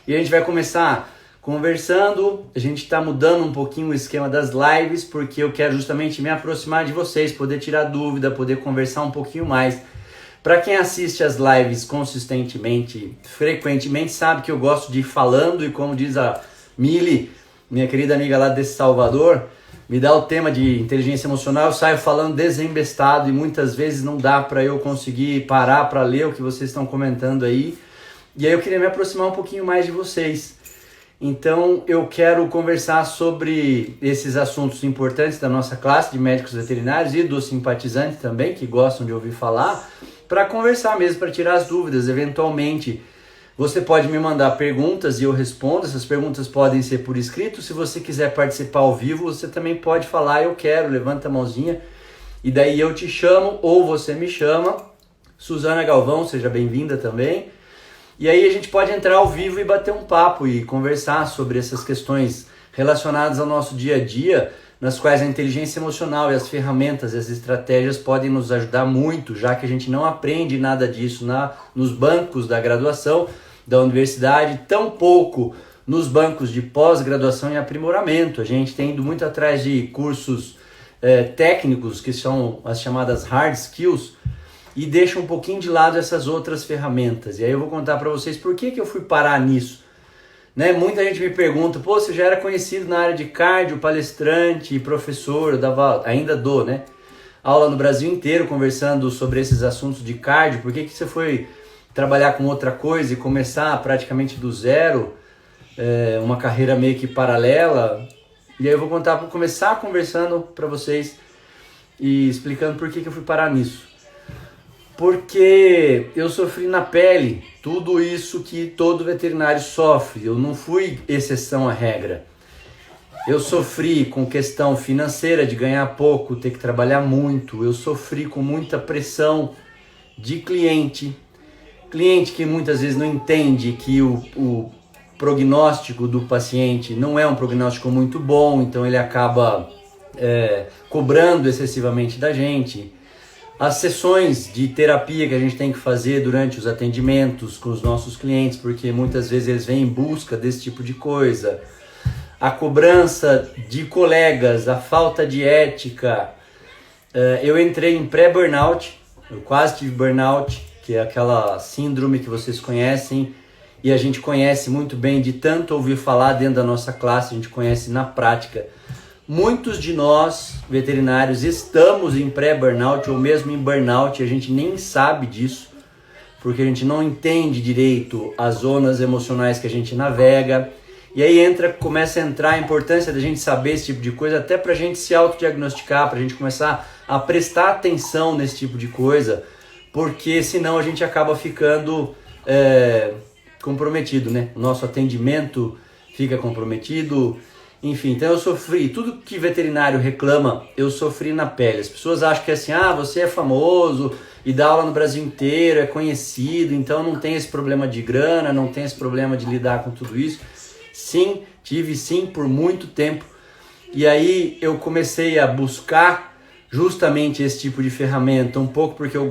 E a gente vai começar conversando. A gente está mudando um pouquinho o esquema das lives, porque eu quero justamente me aproximar de vocês, poder tirar dúvida, poder conversar um pouquinho mais. Para quem assiste as lives consistentemente, frequentemente, sabe que eu gosto de ir falando, e como diz a Mili, minha querida amiga lá de Salvador, me dá o tema de inteligência emocional, eu saio falando desembestado e muitas vezes não dá para eu conseguir parar para ler o que vocês estão comentando aí. E aí eu queria me aproximar um pouquinho mais de vocês. Então eu quero conversar sobre esses assuntos importantes da nossa classe de médicos veterinários e dos simpatizantes também, que gostam de ouvir falar, para conversar mesmo, para tirar as dúvidas. Eventualmente você pode me mandar perguntas e eu respondo. Essas perguntas podem ser por escrito. Se você quiser participar ao vivo, você também pode falar eu quero, levanta a mãozinha e daí eu te chamo ou você me chama. Suzana Galvão, seja bem-vinda também. E aí a gente pode entrar ao vivo e bater um papo e conversar sobre essas questões relacionadas ao nosso dia a dia, nas quais a inteligência emocional e as ferramentas e as estratégias podem nos ajudar muito, já que a gente não aprende nada disso nos bancos da graduação, da universidade, tampouco nos bancos de pós-graduação e aprimoramento. A gente tem ido muito atrás de cursos técnicos, que são as chamadas hard skills, e deixa um pouquinho de lado essas outras ferramentas. E aí eu vou contar para vocês por que eu fui parar nisso. Né? Muita gente me pergunta, pô, você já era conhecido na área de cardio, palestrante e professor, ainda dou, né? Aula no Brasil inteiro conversando sobre esses assuntos de cardio, por que você foi trabalhar com outra coisa e começar praticamente do zero, uma carreira meio que paralela? E aí eu vou começar conversando para vocês e explicando por que eu fui parar nisso. Porque eu sofri na pele tudo isso que todo veterinário sofre. Eu não fui exceção à regra. Eu sofri com questão financeira, de ganhar pouco, ter que trabalhar muito. Eu sofri com muita pressão de cliente. Cliente que muitas vezes não entende que o prognóstico do paciente não é um prognóstico muito bom, então ele acaba cobrando excessivamente da gente. As sessões de terapia que a gente tem que fazer durante os atendimentos com os nossos clientes, porque muitas vezes eles vêm em busca desse tipo de coisa. A cobrança de colegas, a falta de ética. Eu entrei em pré-burnout, eu quase tive burnout, que é aquela síndrome que vocês conhecem e a gente conhece muito bem de tanto ouvir falar dentro da nossa classe, a gente conhece na prática. Muitos de nós, veterinários, estamos em pré-burnout ou mesmo em burnout, a gente nem sabe disso, porque a gente não entende direito as zonas emocionais que a gente navega. E aí começa a entrar a importância da gente saber esse tipo de coisa, até para a gente se autodiagnosticar, para a gente começar a prestar atenção nesse tipo de coisa, porque senão a gente acaba ficando comprometido, né? O nosso atendimento fica comprometido. Enfim, então eu sofri, tudo que veterinário reclama, eu sofri na pele. As pessoas acham que assim, você é famoso e dá aula no Brasil inteiro, é conhecido, então não tem esse problema de grana, não tem esse problema de lidar com tudo isso. Sim, tive sim por muito tempo. E aí eu comecei a buscar justamente esse tipo de ferramenta, um pouco porque eu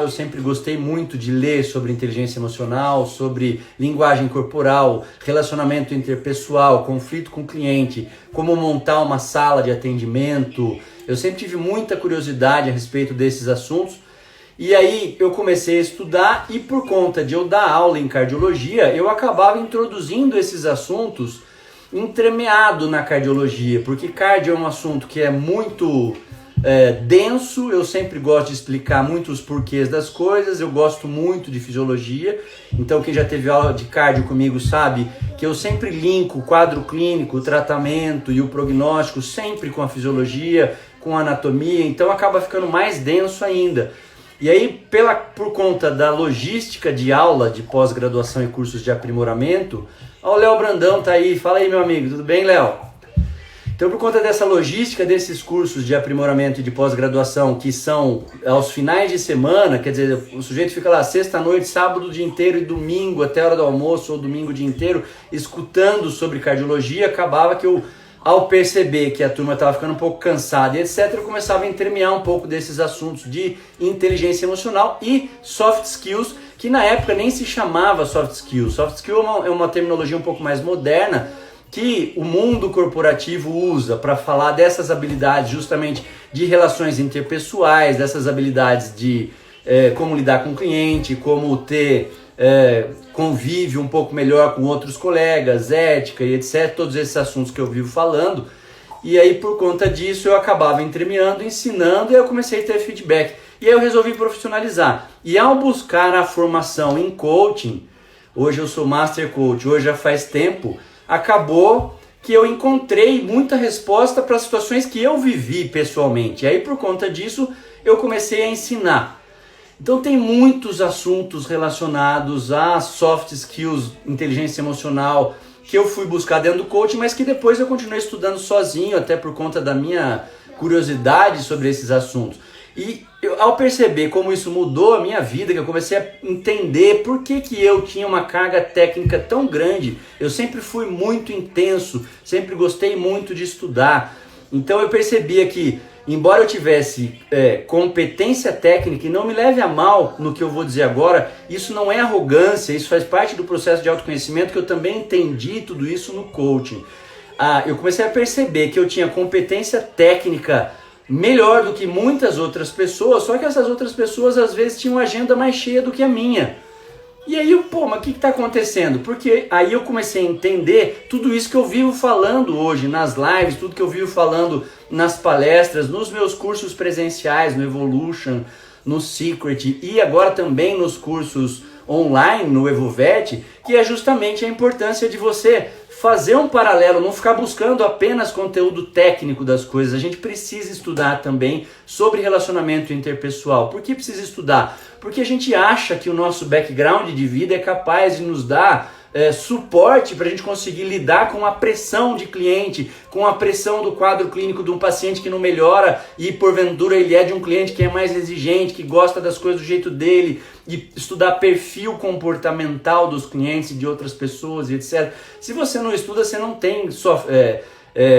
sempre gostei muito de ler sobre inteligência emocional, sobre linguagem corporal, relacionamento interpessoal, conflito com o cliente, como montar uma sala de atendimento. Eu sempre tive muita curiosidade a respeito desses assuntos. E aí eu comecei a estudar e por conta de eu dar aula em cardiologia, eu acabava introduzindo esses assuntos entremeado na cardiologia, porque cardio é um assunto que é muito denso. Eu sempre gosto de explicar muito os porquês das coisas, eu gosto muito de fisiologia, então quem já teve aula de cardio comigo sabe que eu sempre linko o quadro clínico, o tratamento e o prognóstico sempre com a fisiologia, com a anatomia, então acaba ficando mais denso ainda. E aí, por conta da logística de aula de pós-graduação e cursos de aprimoramento, o Léo Brandão tá aí. Fala aí, meu amigo, tudo bem, Léo? Então, por conta dessa logística desses cursos de aprimoramento e de pós-graduação, que são aos finais de semana, quer dizer, o sujeito fica lá sexta-noite, sábado o dia inteiro e domingo até a hora do almoço ou domingo o dia inteiro, escutando sobre cardiologia, acabava que eu, ao perceber que a turma estava ficando um pouco cansada e etc., eu começava a entremear um pouco desses assuntos de inteligência emocional e soft skills, que na época nem se chamava soft skill. Soft skill é uma terminologia um pouco mais moderna, que o mundo corporativo usa para falar dessas habilidades justamente de relações interpessoais, dessas habilidades de como lidar com o cliente, como ter convívio um pouco melhor com outros colegas, ética e etc. Todos esses assuntos que eu vivo falando. E aí, por conta disso, eu acabava entremeando, ensinando, e aí eu comecei a ter feedback. E aí eu resolvi profissionalizar. E ao buscar a formação em coaching, hoje eu sou Master Coach, hoje já faz tempo, acabou que eu encontrei muita resposta para situações que eu vivi pessoalmente. E aí, por conta disso, eu comecei a ensinar. Então tem muitos assuntos relacionados a soft skills, inteligência emocional, que eu fui buscar dentro do coaching, mas que depois eu continuei estudando sozinho, até por conta da minha curiosidade sobre esses assuntos. E ao perceber como isso mudou a minha vida, que eu comecei a entender por que eu tinha uma carga técnica tão grande, eu sempre fui muito intenso, sempre gostei muito de estudar. Então eu percebia que, embora eu tivesse competência técnica, e não me leve a mal no que eu vou dizer agora, isso não é arrogância, isso faz parte do processo de autoconhecimento, que eu também entendi tudo isso no coaching. Eu comecei a perceber que eu tinha competência técnica melhor do que muitas outras pessoas, só que essas outras pessoas às vezes tinham uma agenda mais cheia do que a minha. E aí, mas o que está acontecendo? Porque aí eu comecei a entender tudo isso que eu vivo falando hoje nas lives, tudo que eu vivo falando nas palestras, nos meus cursos presenciais, no Evolution, no Secret e agora também nos cursos online, no EvoVet, que é justamente a importância de você fazer um paralelo, não ficar buscando apenas conteúdo técnico das coisas. A gente precisa estudar também sobre relacionamento interpessoal. Por que precisa estudar? Porque a gente acha que o nosso background de vida é capaz de nos dar suporte para a gente conseguir lidar com a pressão de cliente, com a pressão do quadro clínico de um paciente que não melhora e porventura ele é de um cliente que é mais exigente, que gosta das coisas do jeito dele, e estudar perfil comportamental dos clientes e de outras pessoas e etc. Se você não estuda, você não tem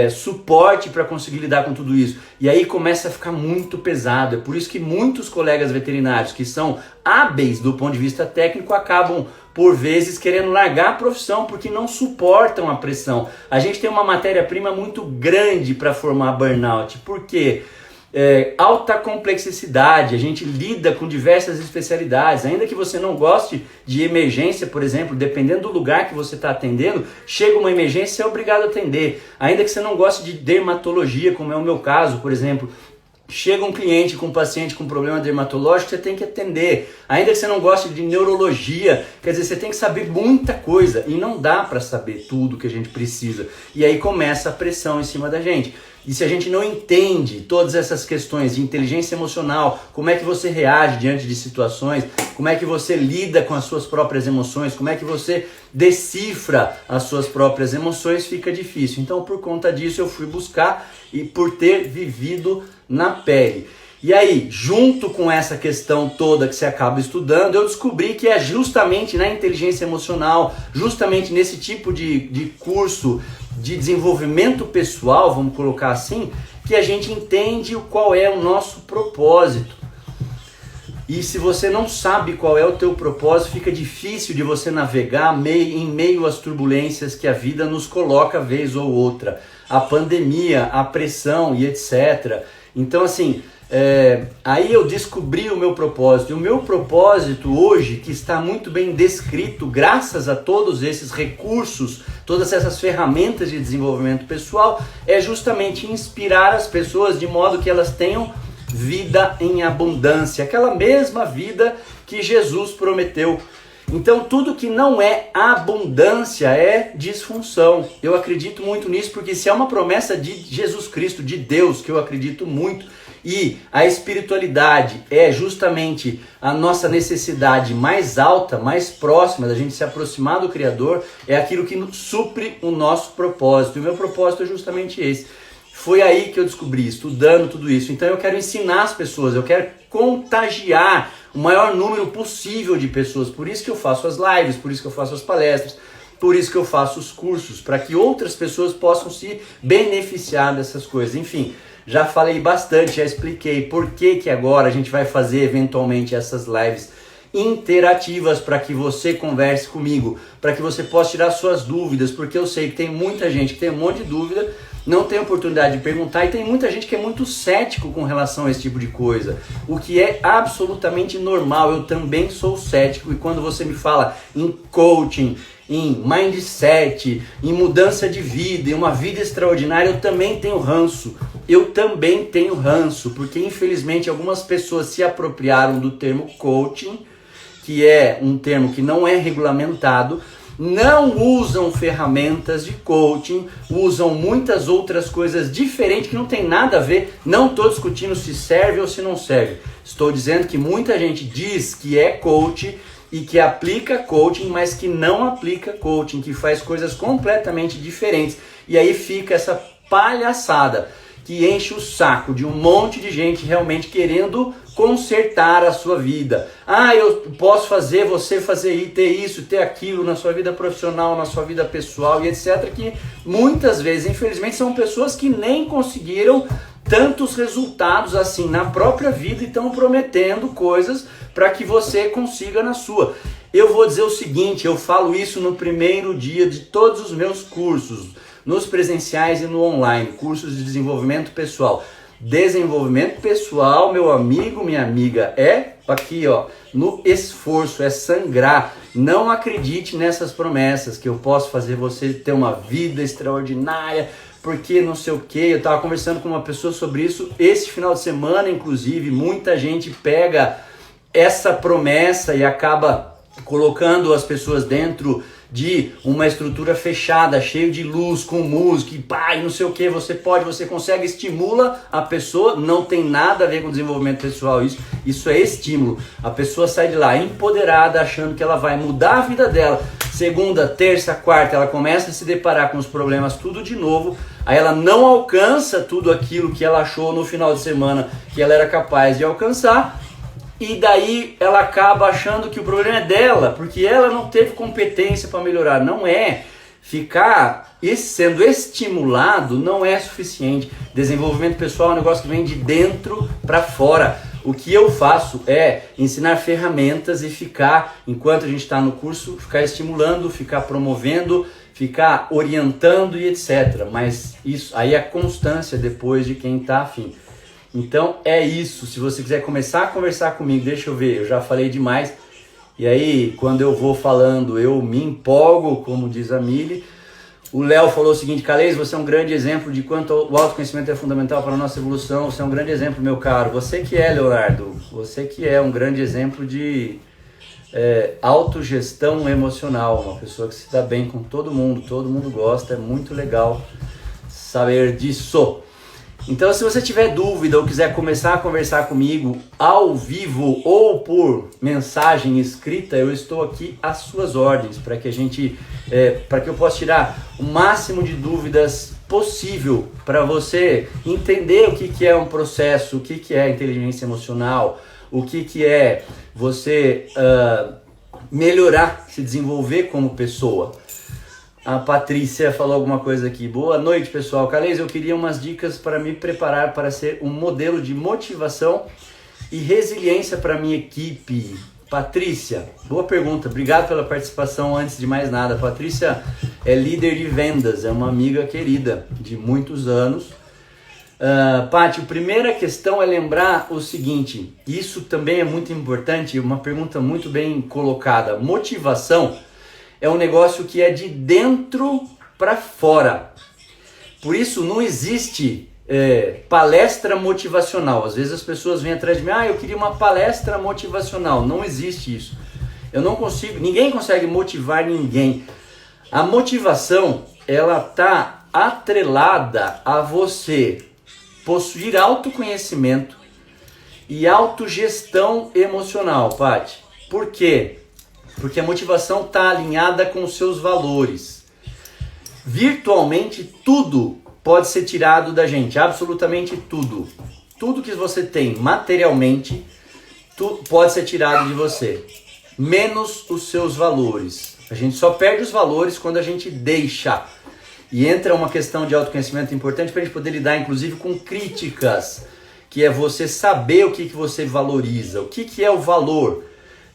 suporte para conseguir lidar com tudo isso. E aí começa a ficar muito pesado. É por isso que muitos colegas veterinários que são hábeis do ponto de vista técnico acabam, por vezes, querendo largar a profissão porque não suportam a pressão. A gente tem uma matéria-prima muito grande para formar burnout. Por quê? Alta complexidade, a gente lida com diversas especialidades, ainda que você não goste de emergência, por exemplo, dependendo do lugar que você está atendendo, chega uma emergência, você é obrigado a atender, ainda que você não goste de dermatologia, como é o meu caso, por exemplo, chega um cliente com um paciente com problema dermatológico, você tem que atender, ainda que você não goste de neurologia, quer dizer, você tem que saber muita coisa, e não dá para saber tudo que a gente precisa, e aí começa a pressão em cima da gente. E se a gente não entende todas essas questões de inteligência emocional, como é que você reage diante de situações, como é que você lida com as suas próprias emoções, como é que você decifra as suas próprias emoções, fica difícil. Então, por conta disso, eu fui buscar e por ter vivido na pele. E aí, junto com essa questão toda que você acaba estudando, eu descobri que é justamente na inteligência emocional, justamente nesse tipo de curso de desenvolvimento pessoal, vamos colocar assim, que a gente entende qual é o nosso propósito. E se você não sabe qual é o teu propósito, fica difícil de você navegar em meio às turbulências que a vida nos coloca vez ou outra. A pandemia, a pressão e etc. Então assim, aí eu descobri o meu propósito. E o meu propósito hoje, que está muito bem descrito graças a todos esses recursos, todas essas ferramentas de desenvolvimento pessoal, é justamente inspirar as pessoas de modo que elas tenham vida em abundância, aquela mesma vida que Jesus prometeu. Então tudo que não é abundância é disfunção. Eu acredito muito nisso, porque se é uma promessa de Jesus Cristo, de Deus, que eu acredito muito, e a espiritualidade é justamente a nossa necessidade mais alta, mais próxima da gente se aproximar do Criador, é aquilo que supre o nosso propósito. E o meu propósito é justamente esse. Foi aí que eu descobri, estudando tudo isso. Então eu quero ensinar as pessoas, eu quero contagiar o maior número possível de pessoas. Por isso que eu faço as lives, por isso que eu faço as palestras, por isso que eu faço os cursos, para que outras pessoas possam se beneficiar dessas coisas. Enfim, já falei bastante, já expliquei por que agora a gente vai fazer eventualmente essas lives interativas para que você converse comigo, para que você possa tirar suas dúvidas, porque eu sei que tem muita gente que tem um monte de dúvida, não tem oportunidade de perguntar, e tem muita gente que é muito cético com relação a esse tipo de coisa, o que é absolutamente normal. Eu também sou cético, e quando você me fala em coaching, em mindset, em mudança de vida, em uma vida extraordinária, eu também tenho ranço. Eu também tenho ranço, porque infelizmente algumas pessoas se apropriaram do termo coaching, que é um termo que não é regulamentado, não usam ferramentas de coaching, usam muitas outras coisas diferentes que não tem nada a ver. Não estou discutindo se serve ou se não serve. Estou dizendo que muita gente diz que é coach e que aplica coaching, mas que não aplica coaching, que faz coisas completamente diferentes. E aí fica essa palhaçada que enche o saco de um monte de gente realmente querendo consertar a sua vida. Ah, eu posso fazer você fazer ter isso, ter aquilo na sua vida profissional, na sua vida pessoal e etc. Que muitas vezes, infelizmente, são pessoas que nem conseguiram tantos resultados assim na própria vida e estão prometendo coisas para que você consiga na sua. Eu vou dizer o seguinte, eu falo isso no primeiro dia de todos os meus cursos, nos presenciais e no online, cursos de desenvolvimento pessoal. Desenvolvimento pessoal, meu amigo, minha amiga, é aqui, ó, no esforço, é sangrar. Não acredite nessas promessas que eu posso fazer você ter uma vida extraordinária, porque não sei o que. Eu estava conversando com uma pessoa sobre isso esse final de semana, inclusive. Muita gente pega essa promessa e acaba colocando as pessoas dentro de uma estrutura fechada, cheio de luz, com música e pá, e não sei o que, você pode, você consegue, estimula a pessoa, não tem nada a ver com desenvolvimento pessoal, isso é estímulo. A pessoa sai de lá empoderada, achando que ela vai mudar a vida dela. Segunda, terça, quarta, ela começa a se deparar com os problemas tudo de novo, aí ela não alcança tudo aquilo que ela achou no final de semana que ela era capaz de alcançar. E daí ela acaba achando que o problema é dela, porque ela não teve competência para melhorar. Não é. Ficar sendo estimulado não é suficiente. Desenvolvimento pessoal é um negócio que vem de dentro para fora. O que eu faço é ensinar ferramentas e ficar, enquanto a gente está no curso, ficar estimulando, ficar promovendo, ficar orientando e etc. Mas isso aí é a constância depois de quem está afim. Então é isso, se você quiser começar a conversar comigo, deixa eu ver, eu já falei demais, e aí quando eu vou falando eu me empolgo, como diz a Mili. O Léo falou o seguinte: Calez, você é um grande exemplo de quanto o autoconhecimento é fundamental para a nossa evolução, você é um grande exemplo, meu caro. Você que é, Leonardo, você que é um grande exemplo de autogestão emocional, uma pessoa que se dá bem com todo mundo gosta, é muito legal saber disso. Então, se você tiver dúvida ou quiser começar a conversar comigo ao vivo ou por mensagem escrita, eu estou aqui às suas ordens para que para que eu possa tirar o máximo de dúvidas possível para você entender o que é um processo, o que é inteligência emocional, o que é você melhorar, se desenvolver como pessoa. A Patrícia falou alguma coisa aqui. Boa noite, pessoal. Calez, eu queria umas dicas para me preparar para ser um modelo de motivação e resiliência para minha equipe. Patrícia, boa pergunta. Obrigado pela participação antes de mais nada. Patrícia é líder de vendas, é uma amiga querida de muitos anos. Paty, a primeira questão é lembrar o seguinte, isso também é muito importante, uma pergunta muito bem colocada. Motivação é um negócio que é de dentro para fora. Por isso não existe palestra motivacional. Às vezes as pessoas vêm atrás de mim, eu queria uma palestra motivacional. Não existe isso. Eu não consigo, ninguém consegue motivar ninguém. A motivação, ela está atrelada a você possuir autoconhecimento e autogestão emocional, Paty. Por quê? Porque a motivação está alinhada com os seus valores. Virtualmente tudo pode ser tirado da gente, absolutamente tudo. Tudo que você tem materialmente pode ser tirado de você, menos os seus valores. A gente só perde os valores quando a gente deixa. E entra uma questão de autoconhecimento importante para a gente poder lidar, inclusive, com críticas, que é você saber o que você valoriza, o que é o valor.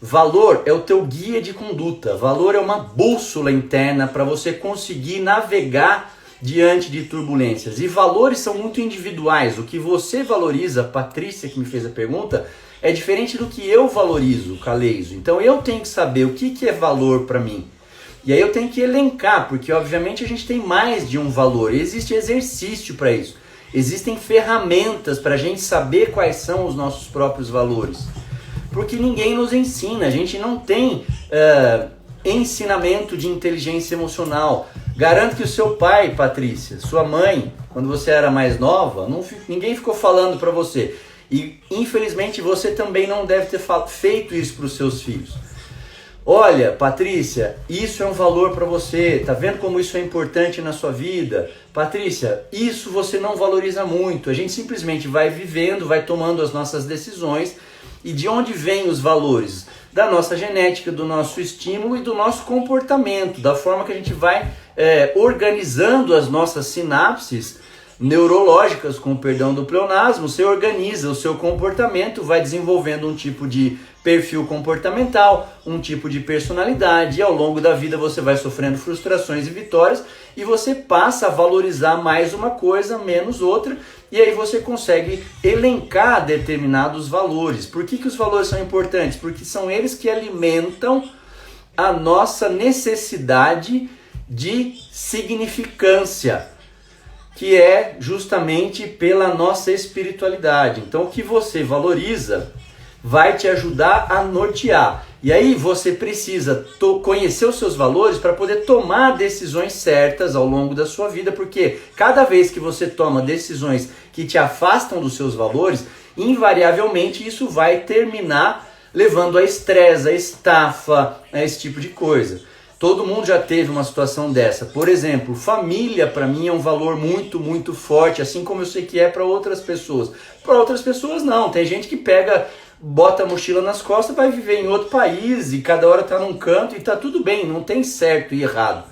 Valor é o teu guia de conduta, valor é uma bússola interna para você conseguir navegar diante de turbulências. E valores são muito individuais. O que você valoriza, Patrícia, que me fez a pergunta, é diferente do que eu valorizo, Caleiso. Então eu tenho que saber o que é valor para mim. E aí eu tenho que elencar, porque obviamente a gente tem mais de um valor. Existe exercício para isso. Existem ferramentas para a gente saber quais são os nossos próprios valores. Porque ninguém nos ensina, a gente não tem ensinamento de inteligência emocional. Garanto que o seu pai, Patrícia, sua mãe, quando você era mais nova, ninguém ficou falando para você. E infelizmente você também não deve ter feito isso para os seus filhos. Olha, Patrícia, isso é um valor para você, tá vendo como isso é importante na sua vida? Patrícia, isso você não valoriza muito, a gente simplesmente vai vivendo, vai tomando as nossas decisões. E de onde vêm os valores? Da nossa genética, do nosso estímulo e do nosso comportamento, da forma que a gente vai organizando as nossas sinapses neurológicas, com o perdão do pleonasmo. Você organiza o seu comportamento, vai desenvolvendo um tipo de perfil comportamental, um tipo de personalidade, e ao longo da vida você vai sofrendo frustrações e vitórias, e você passa a valorizar mais uma coisa, menos outra, e aí você consegue elencar determinados valores. Por que os valores são importantes? Porque são eles que alimentam a nossa necessidade de significância, que é justamente pela nossa espiritualidade. Então o que você valoriza vai te ajudar a nortear. E aí você precisa conhecer os seus valores para poder tomar decisões certas ao longo da sua vida, porque cada vez que você toma decisões que te afastam dos seus valores, invariavelmente isso vai terminar levando a estresse, a estafa, a esse tipo de coisa. Todo mundo já teve uma situação dessa. Por exemplo, família para mim é um valor muito, muito forte, assim como eu sei que é para outras pessoas. Para outras pessoas não, tem gente que bota a mochila nas costas, vai viver em outro país e cada hora está num canto e está tudo bem, não tem certo e errado.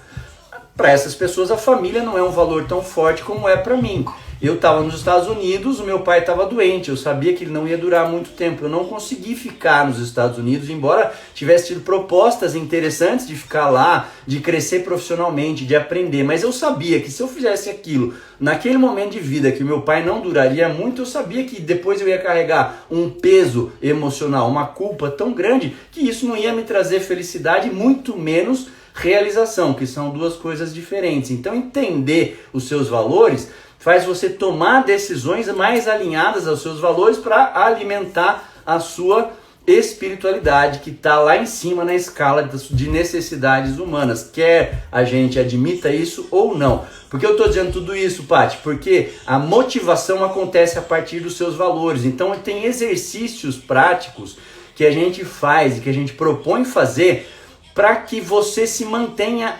Para essas pessoas a família não é um valor tão forte como é para mim. Eu estava nos Estados Unidos, o meu pai estava doente, eu sabia que ele não ia durar muito tempo, eu não consegui ficar nos Estados Unidos, embora tivesse tido propostas interessantes de ficar lá, de crescer profissionalmente, de aprender, mas eu sabia que se eu fizesse aquilo naquele momento de vida que o meu pai não duraria muito, eu sabia que depois eu ia carregar um peso emocional, uma culpa tão grande, que isso não ia me trazer felicidade, muito menos realização, que são duas coisas diferentes. Então entender os seus valores faz você tomar decisões mais alinhadas aos seus valores para alimentar a sua espiritualidade, que está lá em cima na escala de necessidades humanas, quer a gente admita isso ou não. Por que eu estou dizendo tudo isso, Paty? Porque a motivação acontece a partir dos seus valores. Então tem exercícios práticos que a gente faz e que a gente propõe fazer para que você se mantenha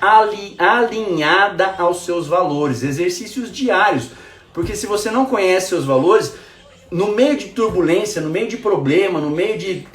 alinhada aos seus valores, exercícios diários, porque se você não conhece seus valores, no meio de turbulência, no meio de problema, no meio de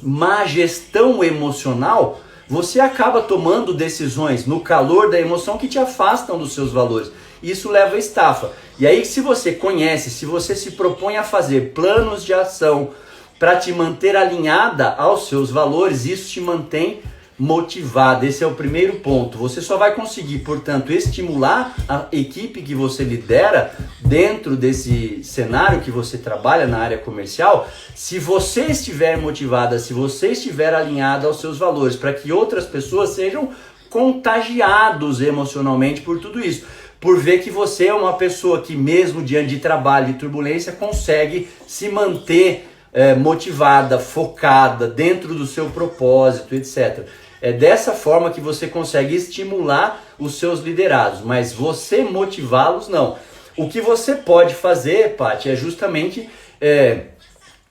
má gestão emocional, você acaba tomando decisões no calor da emoção que te afastam dos seus valores. Isso leva a estafa. E aí, se você conhece, se você se propõe a fazer planos de ação para te manter alinhada aos seus valores, isso te mantém motivada. Esse é o primeiro ponto. Você só vai conseguir, portanto, estimular a equipe que você lidera dentro desse cenário que você trabalha na área comercial, se você estiver motivada, se você estiver alinhada aos seus valores, para que outras pessoas sejam contagiados emocionalmente por tudo isso. Por ver que você é uma pessoa que mesmo diante de trabalho e turbulência consegue se manter motivada, focada, dentro do seu propósito, etc. É dessa forma que você consegue estimular os seus liderados, mas você motivá-los não. O que você pode fazer, Paty, é justamente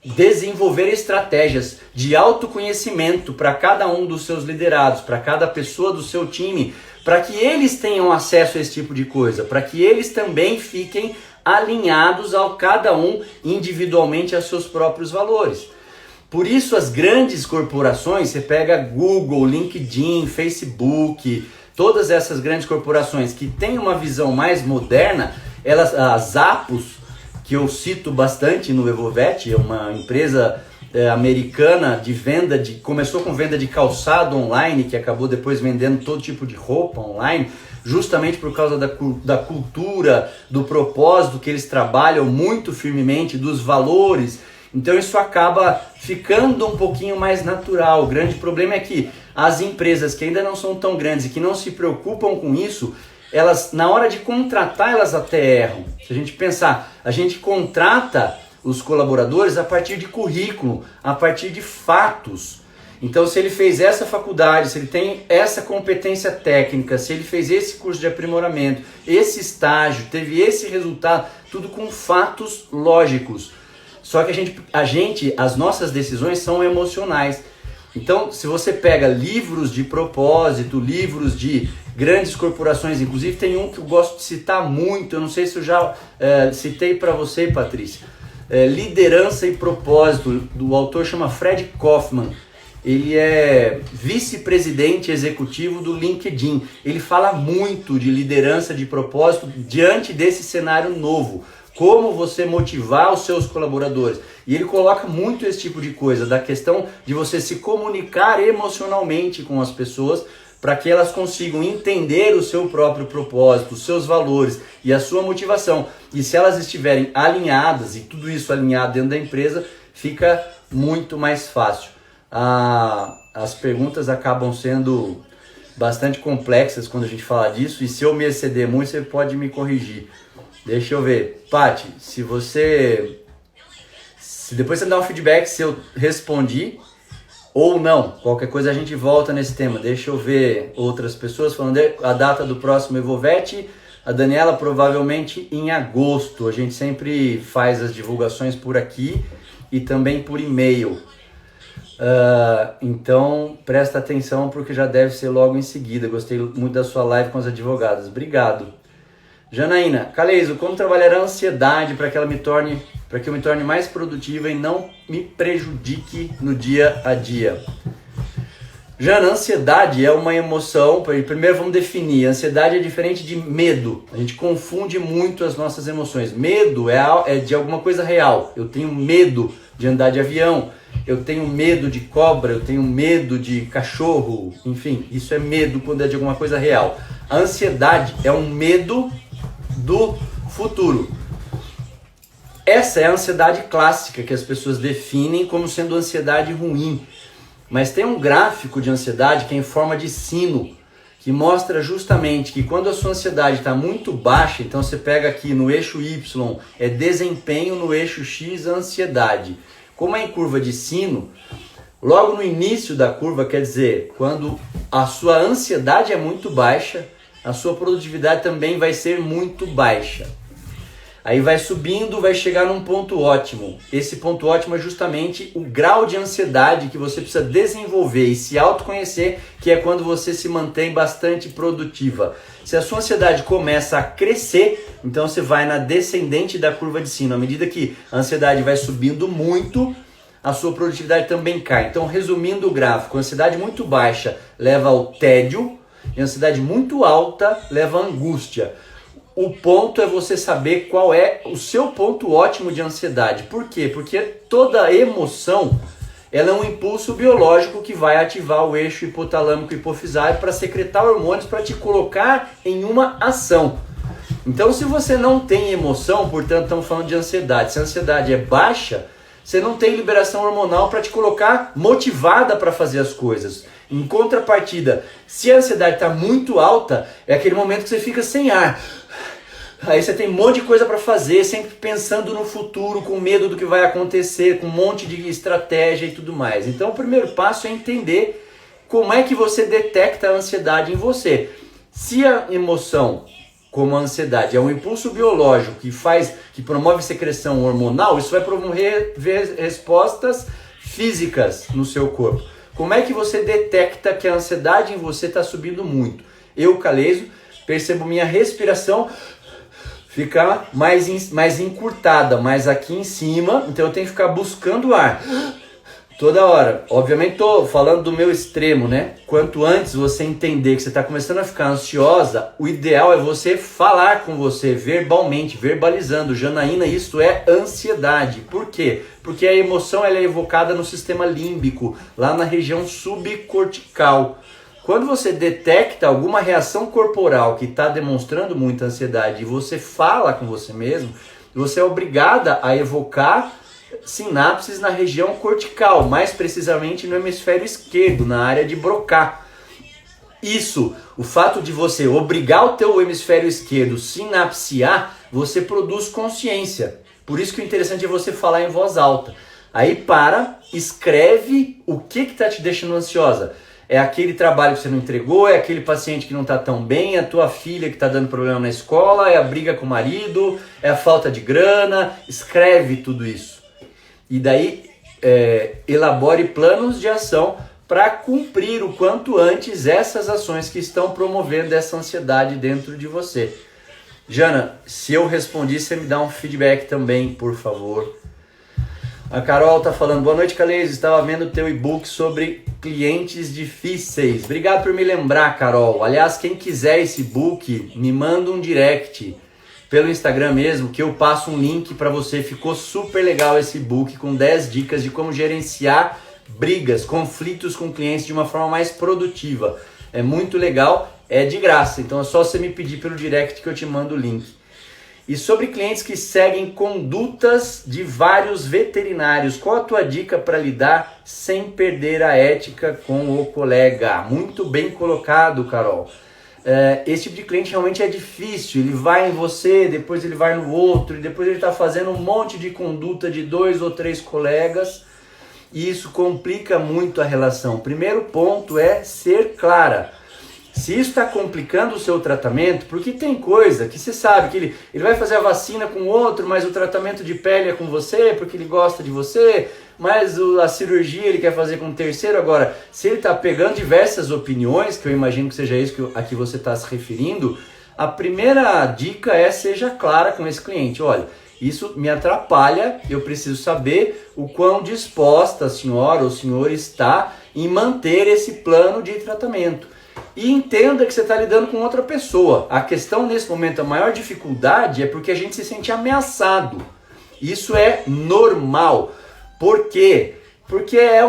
desenvolver estratégias de autoconhecimento para cada um dos seus liderados, para cada pessoa do seu time, para que eles tenham acesso a esse tipo de coisa, para que eles também fiquem alinhados ao cada um individualmente a seus próprios valores. Por isso as grandes corporações, você pega Google, LinkedIn, Facebook, todas essas grandes corporações que têm uma visão mais moderna, as Zappos, que eu cito bastante no Evovet, é uma empresa americana de venda, começou com venda de calçado online, que acabou depois vendendo todo tipo de roupa online, justamente por causa da cultura, do propósito que eles trabalham muito firmemente, dos valores. Então isso acaba ficando um pouquinho mais natural. O grande problema é que as empresas que ainda não são tão grandes e que não se preocupam com isso, elas, na hora de contratar, elas até erram. Se a gente pensar, a gente contrata os colaboradores a partir de currículo, a partir de fatos. Então, se ele fez essa faculdade, se ele tem essa competência técnica, se ele fez esse curso de aprimoramento, esse estágio, teve esse resultado, tudo com fatos lógicos. Só que as nossas decisões são emocionais. Então, se você pega livros de propósito, livros de grandes corporações, inclusive tem um que eu gosto de citar muito, eu não sei se eu já citei para você, Patrícia, Liderança e Propósito, do autor chama Fred Kaufman. Ele é vice-presidente executivo do LinkedIn. Ele fala muito de liderança, de propósito diante desse cenário novo. Como você motivar os seus colaboradores. E ele coloca muito esse tipo de coisa, da questão de você se comunicar emocionalmente com as pessoas para que elas consigam entender o seu próprio propósito, os seus valores e a sua motivação. E se elas estiverem alinhadas, e tudo isso alinhado dentro da empresa, fica muito mais fácil. As perguntas acabam sendo bastante complexas quando a gente fala disso, e se eu me exceder muito, você pode me corrigir. Deixa eu ver. Paty, se depois você me dá um feedback se eu respondi ou não. Qualquer coisa a gente volta nesse tema. Deixa eu ver outras pessoas falando a data do próximo Evovete. A Daniela provavelmente em agosto. A gente sempre faz as divulgações por aqui e também por e-mail. Então presta atenção porque já deve ser logo em seguida. Gostei muito da sua live com as advogadas. Obrigado. Janaína, Caleison, como trabalhar a ansiedade para que eu me torne mais produtiva e não me prejudique no dia a dia? Jana, ansiedade é uma emoção. Primeiro vamos definir. Ansiedade é diferente de medo. A gente confunde muito as nossas emoções. Medo é de alguma coisa real. Eu tenho medo de andar de avião. Eu tenho medo de cobra. Eu tenho medo de cachorro. Enfim, isso é medo quando é de alguma coisa real. A ansiedade é um medo do futuro. Essa é a ansiedade clássica que as pessoas definem como sendo ansiedade ruim. Mas tem um gráfico de ansiedade que é em forma de sino, que mostra justamente que quando a sua ansiedade está muito baixa, então você pega aqui no eixo Y, é desempenho, no eixo X, ansiedade. Como é em curva de sino, logo no início da curva, quer dizer, quando a sua ansiedade é muito baixa, a sua produtividade também vai ser muito baixa. Aí vai subindo, vai chegar num ponto ótimo. Esse ponto ótimo é justamente o grau de ansiedade que você precisa desenvolver e se autoconhecer, que é quando você se mantém bastante produtiva. Se a sua ansiedade começa a crescer, então você vai na descendente da curva de sino. À medida que a ansiedade vai subindo muito, a sua produtividade também cai. Então, resumindo o gráfico, a ansiedade muito baixa leva ao tédio, e a ansiedade muito alta leva à angústia. O ponto é você saber qual é o seu ponto ótimo de ansiedade. Por quê? Porque toda emoção ela é um impulso biológico que vai ativar o eixo hipotalâmico hipofisário para secretar hormônios para te colocar em uma ação. Então, se você não tem emoção, portanto, estamos falando de ansiedade. Se a ansiedade é baixa, você não tem liberação hormonal para te colocar motivada para fazer as coisas. Em contrapartida, se a ansiedade está muito alta, é aquele momento que você fica sem ar. Aí você tem um monte de coisa para fazer, sempre pensando no futuro, com medo do que vai acontecer, com um monte de estratégia e tudo mais. Então o primeiro passo é entender como é que você detecta a ansiedade em você. Se a emoção, como a ansiedade, é um impulso biológico que promove secreção hormonal, isso vai promover respostas físicas no seu corpo. Como é que você detecta que a ansiedade em você está subindo muito? Eu, Caleison, percebo minha respiração ficar mais encurtada, mais aqui em cima, então eu tenho que ficar buscando ar. Toda hora. Obviamente tô falando do meu extremo, né? Quanto antes você entender que você está começando a ficar ansiosa, o ideal é você falar com você verbalmente, verbalizando. Janaína, isso é ansiedade. Por quê? Porque a emoção ela é evocada no sistema límbico, lá na região subcortical. Quando você detecta alguma reação corporal que está demonstrando muita ansiedade e você fala com você mesmo, você é obrigada a evocar sinapses na região cortical, mais precisamente no hemisfério esquerdo, na área de Broca. Isso, o fato de você obrigar o teu hemisfério esquerdo sinapsear, você produz consciência. Por isso que o interessante é você falar em voz alta. Aí escreve o que está te deixando ansiosa. É aquele trabalho que você não entregou, é aquele paciente que não está tão bem, é a tua filha que está dando problema na escola, é a briga com o marido, é a falta de grana. Escreve tudo isso. E daí elabore planos de ação para cumprir o quanto antes essas ações que estão promovendo essa ansiedade dentro de você. Jana, se eu respondi, você me dá um feedback também, por favor. A Carol tá falando, boa noite, Caleis, estava vendo o teu e-book sobre clientes difíceis. Obrigado por me lembrar, Carol. Aliás, quem quiser esse e-book, me manda um direct pelo Instagram mesmo, que eu passo um link para você. Ficou super legal esse e-book com 10 dicas de como gerenciar brigas, conflitos com clientes de uma forma mais produtiva. É muito legal, é de graça, então é só você me pedir pelo direct que eu te mando o link. E sobre clientes que seguem condutas de vários veterinários, qual a tua dica para lidar sem perder a ética com o colega? Muito bem colocado, Carol. Esse tipo de cliente realmente é difícil, ele vai em você, depois ele vai no outro, e depois ele está fazendo um monte de conduta de 2 ou 3 colegas, e isso complica muito a relação. O primeiro ponto é ser clara. Se isso está complicando o seu tratamento, porque tem coisa que você sabe que ele vai fazer a vacina com outro, mas o tratamento de pele é com você, porque ele gosta de você, mas a cirurgia ele quer fazer com um terceiro. Agora, se ele está pegando diversas opiniões, que eu imagino que seja isso a que você está se referindo, a primeira dica é seja clara com esse cliente. Olha, isso me atrapalha, eu preciso saber o quão disposta a senhora ou o senhor está em manter esse plano de tratamento. E entenda que você está lidando com outra pessoa. A questão nesse momento, a maior dificuldade é porque a gente se sente ameaçado. Isso é normal. Por quê? Porque é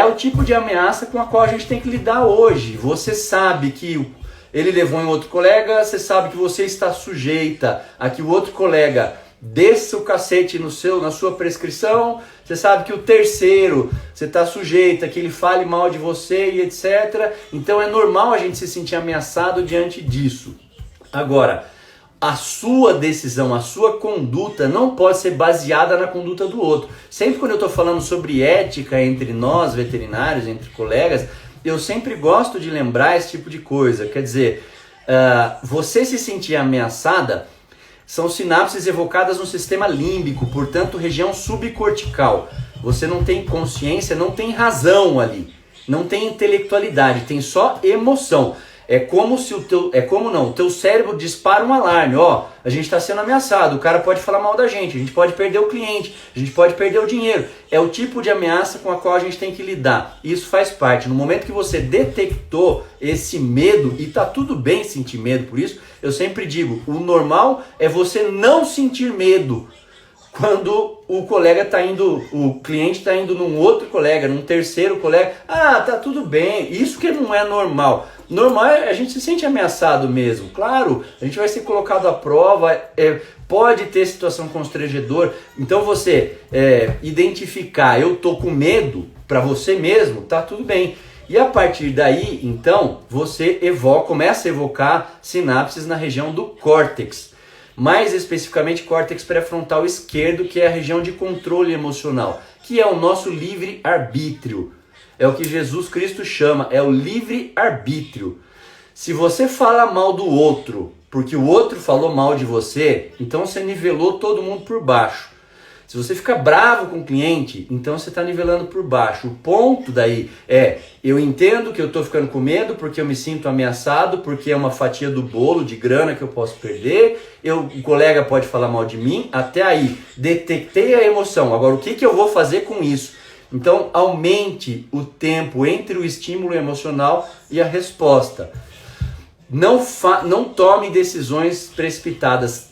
o tipo de ameaça com a qual a gente tem que lidar hoje. Você sabe que ele levou em outro colega, você sabe que você está sujeita a que o outro colega desça o cacete na sua prescrição, você sabe que o terceiro, você está sujeita a que ele fale mal de você e etc. Então é normal a gente se sentir ameaçado diante disso. Agora, a sua decisão, a sua conduta não pode ser baseada na conduta do outro. Sempre quando eu estou falando sobre ética entre nós, veterinários, entre colegas, eu sempre gosto de lembrar esse tipo de coisa. Quer dizer, você se sentir ameaçada são sinapses evocadas no sistema límbico, portanto região subcortical. Você não tem consciência, não tem razão ali, não tem intelectualidade, tem só emoção. É como se o teu cérebro dispara um alarme, a gente está sendo ameaçado, o cara pode falar mal da gente, a gente pode perder o cliente, a gente pode perder o dinheiro. É o tipo de ameaça com a qual a gente tem que lidar. Isso faz parte. No momento que você detectou esse medo, e tá tudo bem sentir medo por isso, eu sempre digo, o normal é você não sentir medo quando o cliente está indo num outro colega, num terceiro colega. Tá tudo bem, isso que não é normal. Normal é a gente se sente ameaçado mesmo. Claro, a gente vai ser colocado à prova, pode ter situação constrangedora. Então você identificar, eu tô com medo para você mesmo, tá tudo bem. E a partir daí, então, você começa a evocar sinapses na região do córtex. Mais especificamente, córtex pré-frontal esquerdo, que é a região de controle emocional, que é o nosso livre-arbítrio. É o que Jesus Cristo chama, é o livre-arbítrio. Se você fala mal do outro, porque o outro falou mal de você, então você nivelou todo mundo por baixo. Se você fica bravo com o cliente, então você está nivelando por baixo. O ponto daí eu entendo que eu estou ficando com medo porque eu me sinto ameaçado, porque é uma fatia do bolo de grana que eu posso perder, o colega pode falar mal de mim, até aí, detectei a emoção. Agora, o que eu vou fazer com isso? Então, aumente o tempo entre o estímulo emocional e a resposta. Não tome decisões precipitadas.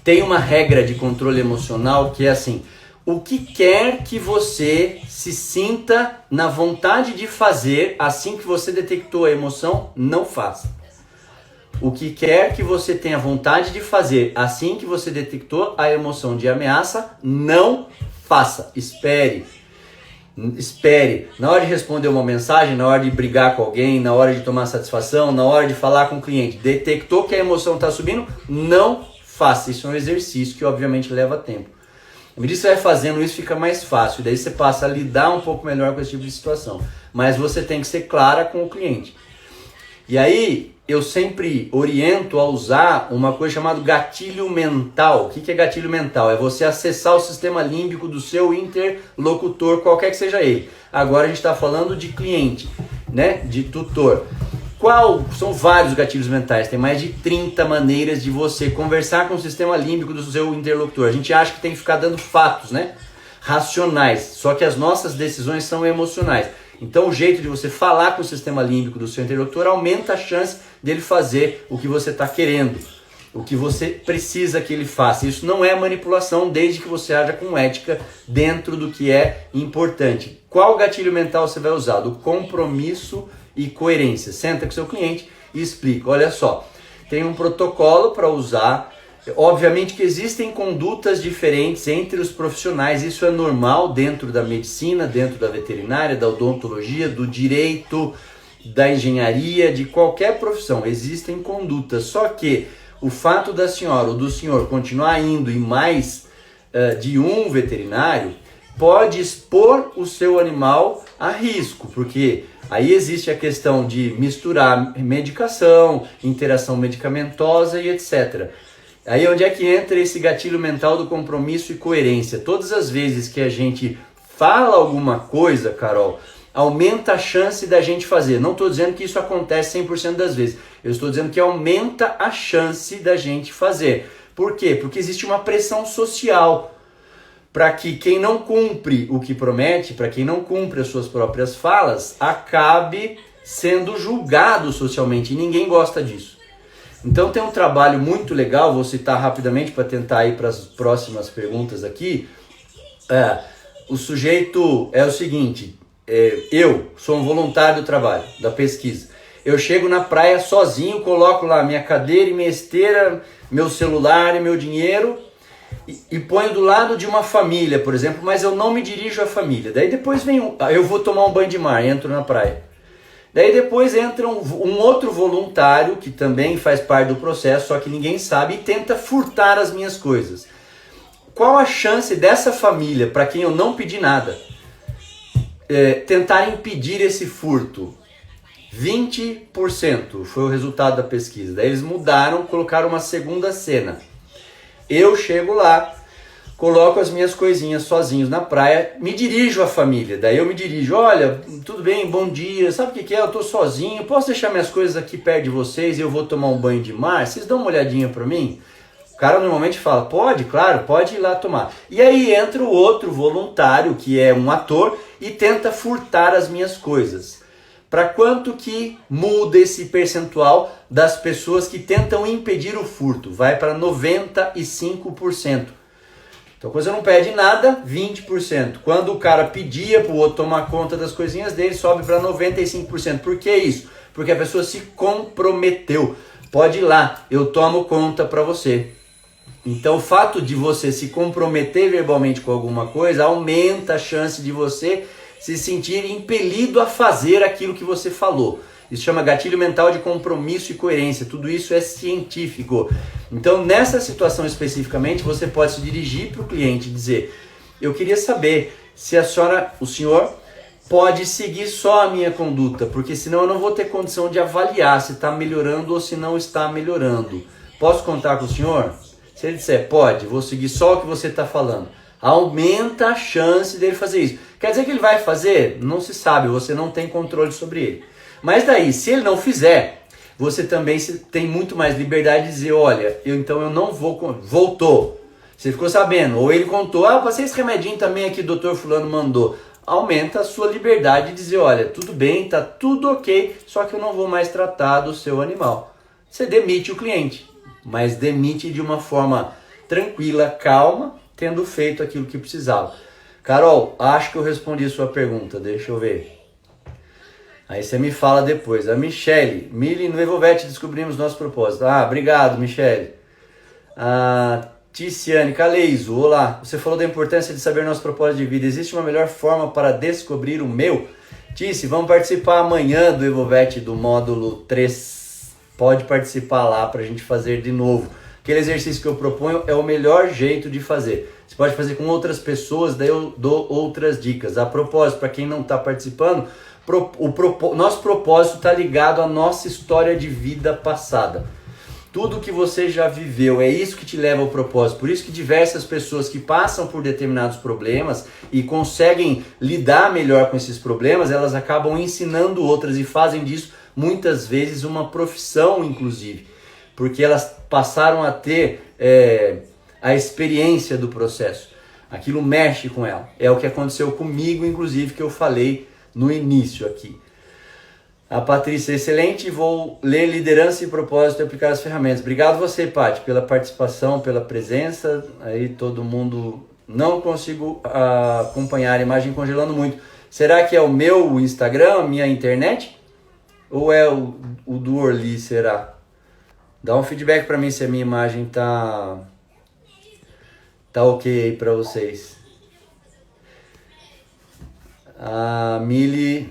Tem uma regra de controle emocional que é assim: o que quer que você se sinta na vontade de fazer assim que você detectou a emoção, não faça. O que quer que você tenha vontade de fazer assim que você detectou a emoção de ameaça, não faça. Espere. Na hora de responder uma mensagem, na hora de brigar com alguém, na hora de tomar satisfação, na hora de falar com o cliente, detectou que a emoção está subindo, não faça. Isso é um exercício que obviamente leva tempo. À medida que você vai fazendo isso, fica mais fácil. Daí você passa a lidar um pouco melhor com esse tipo de situação. Mas você tem que ser clara com o cliente. E aí, eu sempre oriento a usar uma coisa chamada gatilho mental. O que é gatilho mental? É você acessar o sistema límbico do seu interlocutor, qualquer que seja ele. Agora a gente está falando de cliente, né? De tutor. São vários gatilhos mentais, tem mais de 30 maneiras de você conversar com o sistema límbico do seu interlocutor. A gente acha que tem que ficar dando fatos, né? Racionais, só que as nossas decisões são emocionais. Então o jeito de você falar com o sistema límbico do seu interlocutor aumenta a chance dele fazer o que você está querendo, o que você precisa que ele faça. Isso não é manipulação, desde que você haja com ética dentro do que é importante. Qual gatilho mental você vai usar? Do compromisso e coerência. Senta com o seu cliente e explica. Olha só, tem um protocolo para usar. Obviamente que existem condutas diferentes entre os profissionais, isso é normal dentro da medicina, dentro da veterinária, da odontologia, do direito, da engenharia, de qualquer profissão. Existem condutas, só que o fato da senhora ou do senhor continuar indo em mais de um veterinário pode expor o seu animal a risco, porque aí existe a questão de misturar medicação, interação medicamentosa e etc. Aí onde é que entra esse gatilho mental do compromisso e coerência? Todas as vezes que a gente fala alguma coisa, Carol, aumenta a chance da gente fazer. Não estou dizendo que isso acontece 100% das vezes. Eu estou dizendo que aumenta a chance da gente fazer. Por quê? Porque existe uma pressão social para que quem não cumpre o que promete, para quem não cumpre as suas próprias falas, acabe sendo julgado socialmente. E ninguém gosta disso. Então tem um trabalho muito legal, vou citar rapidamente para tentar ir para as próximas perguntas aqui. O sujeito é o seguinte, eu sou um voluntário do trabalho, da pesquisa. Eu chego na praia sozinho, coloco lá minha cadeira e minha esteira, meu celular e meu dinheiro e ponho do lado de uma família, por exemplo, mas eu não me dirijo à família. Daí depois eu vou tomar um banho de mar, entro na praia. Daí depois entra um outro voluntário, que também faz parte do processo, só que ninguém sabe, e tenta furtar as minhas coisas. Qual a chance dessa família, para quem eu não pedi nada, tentar impedir esse furto? 20% foi o resultado da pesquisa. Daí eles mudaram, colocaram uma segunda cena. Eu chego lá, coloco as minhas coisinhas sozinhos na praia, me dirijo à família. Daí eu me dirijo, olha, tudo bem, bom dia, sabe o que é? Eu tô sozinho, posso deixar minhas coisas aqui perto de vocês e eu vou tomar um banho de mar? Vocês dão uma olhadinha pra mim? O cara normalmente fala, pode, claro, pode ir lá tomar. E aí entra o outro voluntário, que é um ator, e tenta furtar as minhas coisas. Para quanto que muda esse percentual das pessoas que tentam impedir o furto? Vai para 95%. Então, quando você não pede nada, 20%. Quando o cara pedia para o outro tomar conta das coisinhas dele, sobe para 95%. Por que isso? Porque a pessoa se comprometeu. Pode ir lá, eu tomo conta para você. Então, o fato de você se comprometer verbalmente com alguma coisa aumenta a chance de você se sentir impelido a fazer aquilo que você falou. Isso chama gatilho mental de compromisso e coerência. Tudo isso é científico. Então, nessa situação especificamente, você pode se dirigir para o cliente e dizer: eu queria saber se o senhor pode seguir só a minha conduta, porque senão eu não vou ter condição de avaliar se está melhorando ou se não está melhorando. Posso contar com o senhor? Se ele disser, pode, vou seguir só o que você está falando. Aumenta a chance dele fazer isso. Quer dizer que ele vai fazer? Não se sabe, você não tem controle sobre ele. Mas daí, se ele não fizer, você também tem muito mais liberdade de dizer, olha, então eu não vou... Voltou. Você ficou sabendo. Ou ele contou, passei esse remedinho também aqui, o doutor fulano mandou. aumenta a sua liberdade de dizer, olha, tudo bem, tá tudo ok, só que eu não vou mais tratar do seu animal. Você demite o cliente, mas demite de uma forma tranquila, calma, tendo feito aquilo que precisava. Carol, acho que eu respondi a sua pergunta, deixa eu ver. Aí você me fala depois. A Michele, Mili, no Evolvete descobrimos nosso propósito. Ah, obrigado, Michele. A Ticiane Caleiso, olá. Você falou da importância de saber nosso propósito de vida. Existe uma melhor forma para descobrir o meu? Tici, vamos participar amanhã do Evolvete do módulo 3. Pode participar lá para a gente fazer de novo. Aquele exercício que eu proponho é o melhor jeito de fazer. Você pode fazer com outras pessoas, daí eu dou outras dicas. A propósito, para quem não está participando, nosso propósito está ligado à nossa história de vida passada. Tudo que você já viveu, é isso que te leva ao propósito. Por isso que diversas pessoas que passam por determinados problemas e conseguem lidar melhor com esses problemas, elas acabam ensinando outras e fazem disso muitas vezes uma profissão, inclusive. Porque elas passaram a ter a experiência do processo. Aquilo mexe com ela. É o que aconteceu comigo, inclusive, que eu falei no início aqui. A Patrícia, excelente, vou ler liderança e propósito e aplicar as ferramentas. Obrigado você, Paty, pela participação, pela presença. Aí todo mundo, não consigo acompanhar, a imagem congelando muito. Será que é o meu Instagram, a minha internet? Ou é o do Orly, será? Dá um feedback para mim se a minha imagem tá ok aí para vocês. A Mili,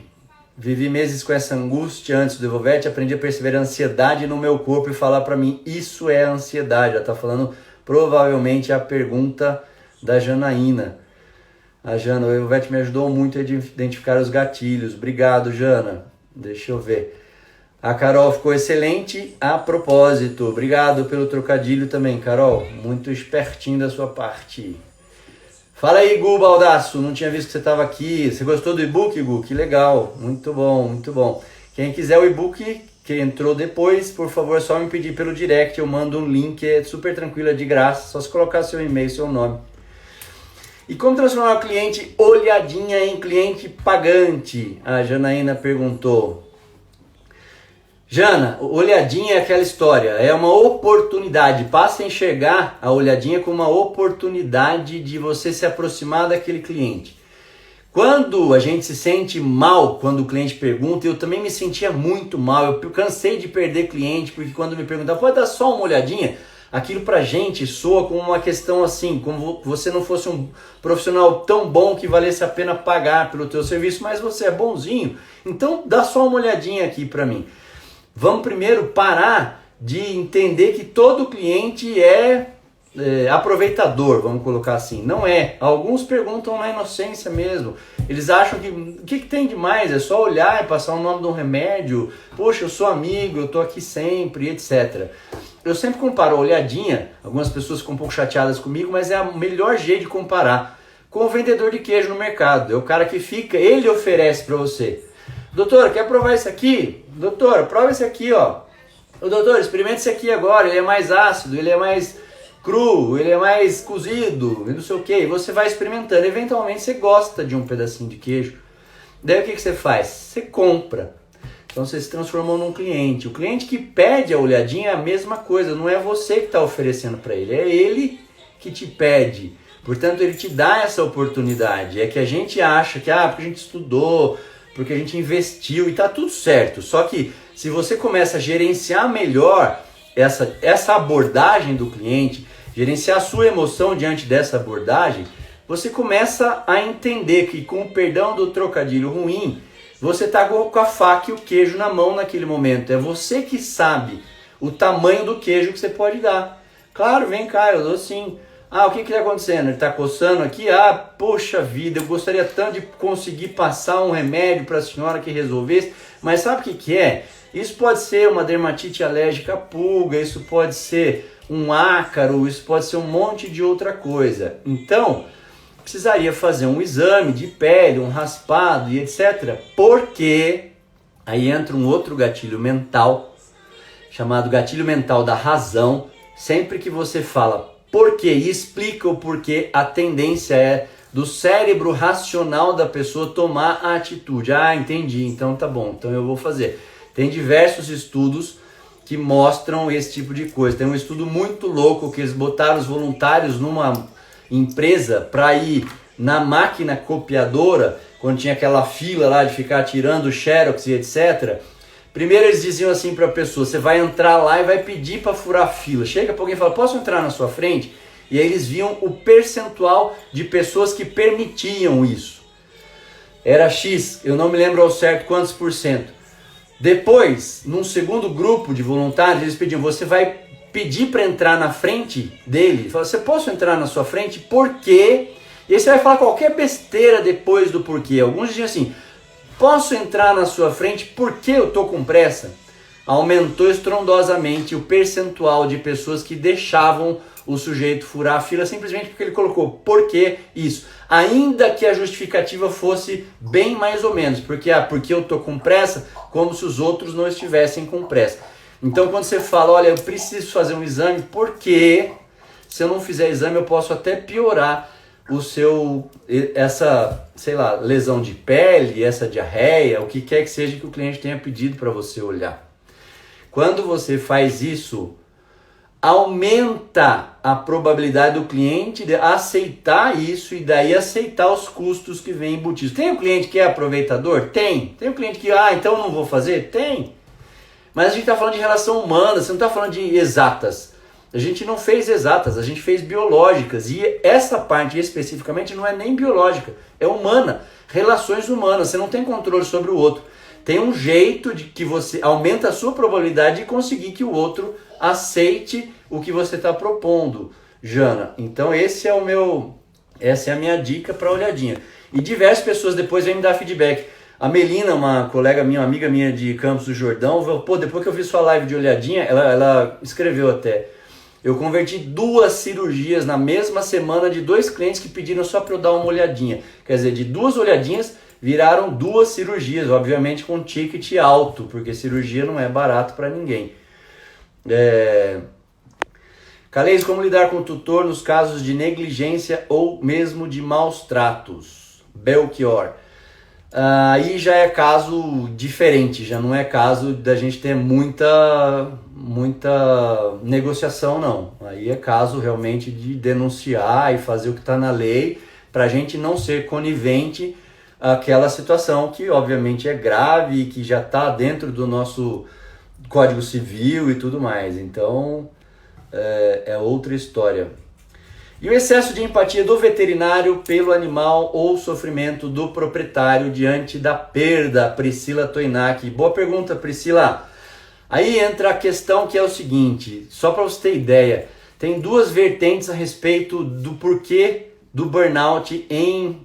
vivi meses com essa angústia antes do Evolvete, aprendi a perceber a ansiedade no meu corpo e falar para mim, isso é ansiedade. Ela tá falando provavelmente a pergunta da Janaína. A Jana, o Evolvete me ajudou muito a identificar os gatilhos. Obrigado, Jana. Deixa eu ver. A Carol ficou excelente a propósito. Obrigado pelo trocadilho também, Carol. Muito espertinho da sua parte. Fala aí, Gu Baldasso. Não tinha visto que você estava aqui. Você gostou do e-book, Gu? Que legal. Muito bom, muito bom. Quem quiser o e-book que entrou depois, por favor, é só me pedir pelo direct. Eu mando um link, é super tranquilo, é de graça. Só se colocar seu e-mail, seu nome. E como transformar o cliente olhadinha em cliente pagante? A Janaína perguntou. Jana, olhadinha é aquela história, é uma oportunidade, passa a enxergar a olhadinha como uma oportunidade de você se aproximar daquele cliente. Quando a gente se sente mal, quando o cliente pergunta, eu também me sentia muito mal, eu cansei de perder cliente, porque quando me perguntavam, pode dar só uma olhadinha? Aquilo pra gente soa como uma questão assim, como você não fosse um profissional tão bom que valesse a pena pagar pelo teu serviço, mas você é bonzinho, então dá só uma olhadinha aqui pra mim. Vamos primeiro parar de entender que todo cliente é aproveitador, vamos colocar assim. Não é. Alguns perguntam na inocência mesmo. Eles acham que o que tem de mais? É só olhar e passar o nome de um remédio. Poxa, eu sou amigo, eu tô aqui sempre, etc. Eu sempre comparo a olhadinha, algumas pessoas ficam um pouco chateadas comigo, mas é o melhor jeito de comparar com o vendedor de queijo no mercado. É o cara que fica, ele oferece para você. Doutor, quer provar isso aqui? Doutor, prova esse aqui, ó. Ô, doutor, experimente esse aqui agora, ele é mais ácido, ele é mais cru, ele é mais cozido, e não sei o que. E você vai experimentando, eventualmente você gosta de um pedacinho de queijo. Daí o que você faz? Você compra. Então você se transformou num cliente. O cliente que pede a olhadinha é a mesma coisa, não é você que está oferecendo para ele, é ele que te pede. Portanto, ele te dá essa oportunidade. É que a gente acha que, porque a gente estudou, porque a gente investiu e tá tudo certo. Só que se você começa a gerenciar melhor essa abordagem do cliente, gerenciar a sua emoção diante dessa abordagem, você começa a entender que, com o perdão do trocadilho ruim, você tá com a faca e o queijo na mão naquele momento. É você que sabe o tamanho do queijo que você pode dar. Claro, vem cá, eu dou sim. O que está acontecendo? Ele está coçando aqui? Poxa vida, eu gostaria tanto de conseguir passar um remédio para a senhora que resolvesse, mas sabe o que é? Isso pode ser uma dermatite alérgica à pulga, isso pode ser um ácaro, isso pode ser um monte de outra coisa. Então, precisaria fazer um exame de pele, um raspado e etc. Porque aí entra um outro gatilho mental, chamado gatilho mental da razão. Sempre que você fala por quê e explica o porquê, a tendência é do cérebro racional da pessoa tomar a atitude. Ah, entendi, então tá bom, então eu vou fazer. Tem diversos estudos que mostram esse tipo de coisa. Tem um estudo muito louco que eles botaram os voluntários numa empresa para ir na máquina copiadora, quando tinha aquela fila lá de ficar tirando xerox e etc. Primeiro eles diziam assim para a pessoa, você vai entrar lá e vai pedir para furar a fila. Chega para alguém e fala, posso entrar na sua frente? E aí eles viam o percentual de pessoas que permitiam isso. Era X, eu não me lembro ao certo quantos por cento. Depois, num segundo grupo de voluntários, eles pediam, você vai pedir para entrar na frente dele? Fala, você posso entrar na sua frente? Por quê? E aí você vai falar qualquer besteira depois do porquê. Alguns diziam assim, posso entrar na sua frente porque eu tô com pressa? Aumentou estrondosamente o percentual de pessoas que deixavam o sujeito furar a fila simplesmente porque ele colocou por que isso. Ainda que a justificativa fosse bem mais ou menos, porque eu tô com pressa, como se os outros não estivessem com pressa. Então quando você fala, olha, eu preciso fazer um exame, porque se eu não fizer exame eu posso até piorar essa, sei lá, lesão de pele, essa diarreia, o que quer que seja que o cliente tenha pedido para você olhar. Quando você faz isso, aumenta a probabilidade do cliente de aceitar isso e daí aceitar os custos que vêm embutidos. Tem um cliente que é aproveitador? Tem. Tem um cliente que, então eu não vou fazer? Tem. Mas a gente está falando de relação humana, você não está falando de exatas. A gente não fez exatas, a gente fez biológicas. E essa parte especificamente não é nem biológica, é humana. Relações humanas, você não tem controle sobre o outro. Tem um jeito de que você aumenta a sua probabilidade de conseguir que o outro aceite o que você está propondo, Jana. Então essa é a minha dica para olhadinha. E diversas pessoas depois vêm me dar feedback. A Melina, uma colega minha, uma amiga minha de Campos do Jordão, falou, depois que eu vi sua live de olhadinha, ela escreveu até, eu converti 2 cirurgias na mesma semana de 2 clientes que pediram só para eu dar uma olhadinha. Quer dizer, de 2 olhadinhas viraram 2 cirurgias, obviamente com ticket alto, porque cirurgia não é barato para ninguém. Calês, como lidar com o tutor nos casos de negligência ou mesmo de maus tratos? Belchior. Aí já é caso diferente, já não é caso da gente ter muita negociação, não. Aí é caso realmente de denunciar e fazer o que está na lei para a gente não ser conivente àquela situação que obviamente é grave e que já está dentro do nosso Código Civil e tudo mais. Então é outra história. E o excesso de empatia do veterinário pelo animal ou sofrimento do proprietário diante da perda? Priscila Toinac. Boa pergunta, Priscila. Aí entra a questão que é o seguinte, só para você ter ideia, tem 2 vertentes a respeito do porquê do burnout em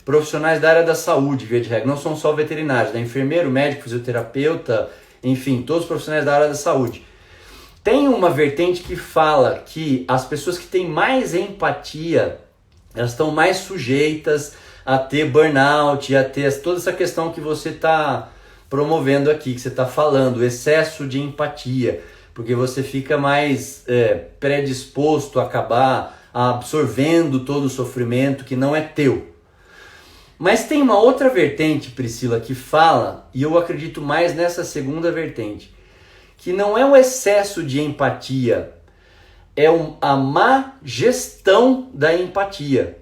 profissionais da área da saúde, via de regra. Não são só veterinários, né? Enfermeiro, médico, fisioterapeuta, enfim, todos os profissionais da área da saúde. Tem uma vertente que fala que as pessoas que têm mais empatia, elas estão mais sujeitas a ter burnout, a ter toda essa questão que você está promovendo aqui, que você está falando, o excesso de empatia, porque você fica mais predisposto a acabar absorvendo todo o sofrimento que não é teu. Mas tem uma outra vertente, Priscila, que fala, e eu acredito mais nessa segunda vertente, que não é um excesso de empatia, é a má gestão da empatia,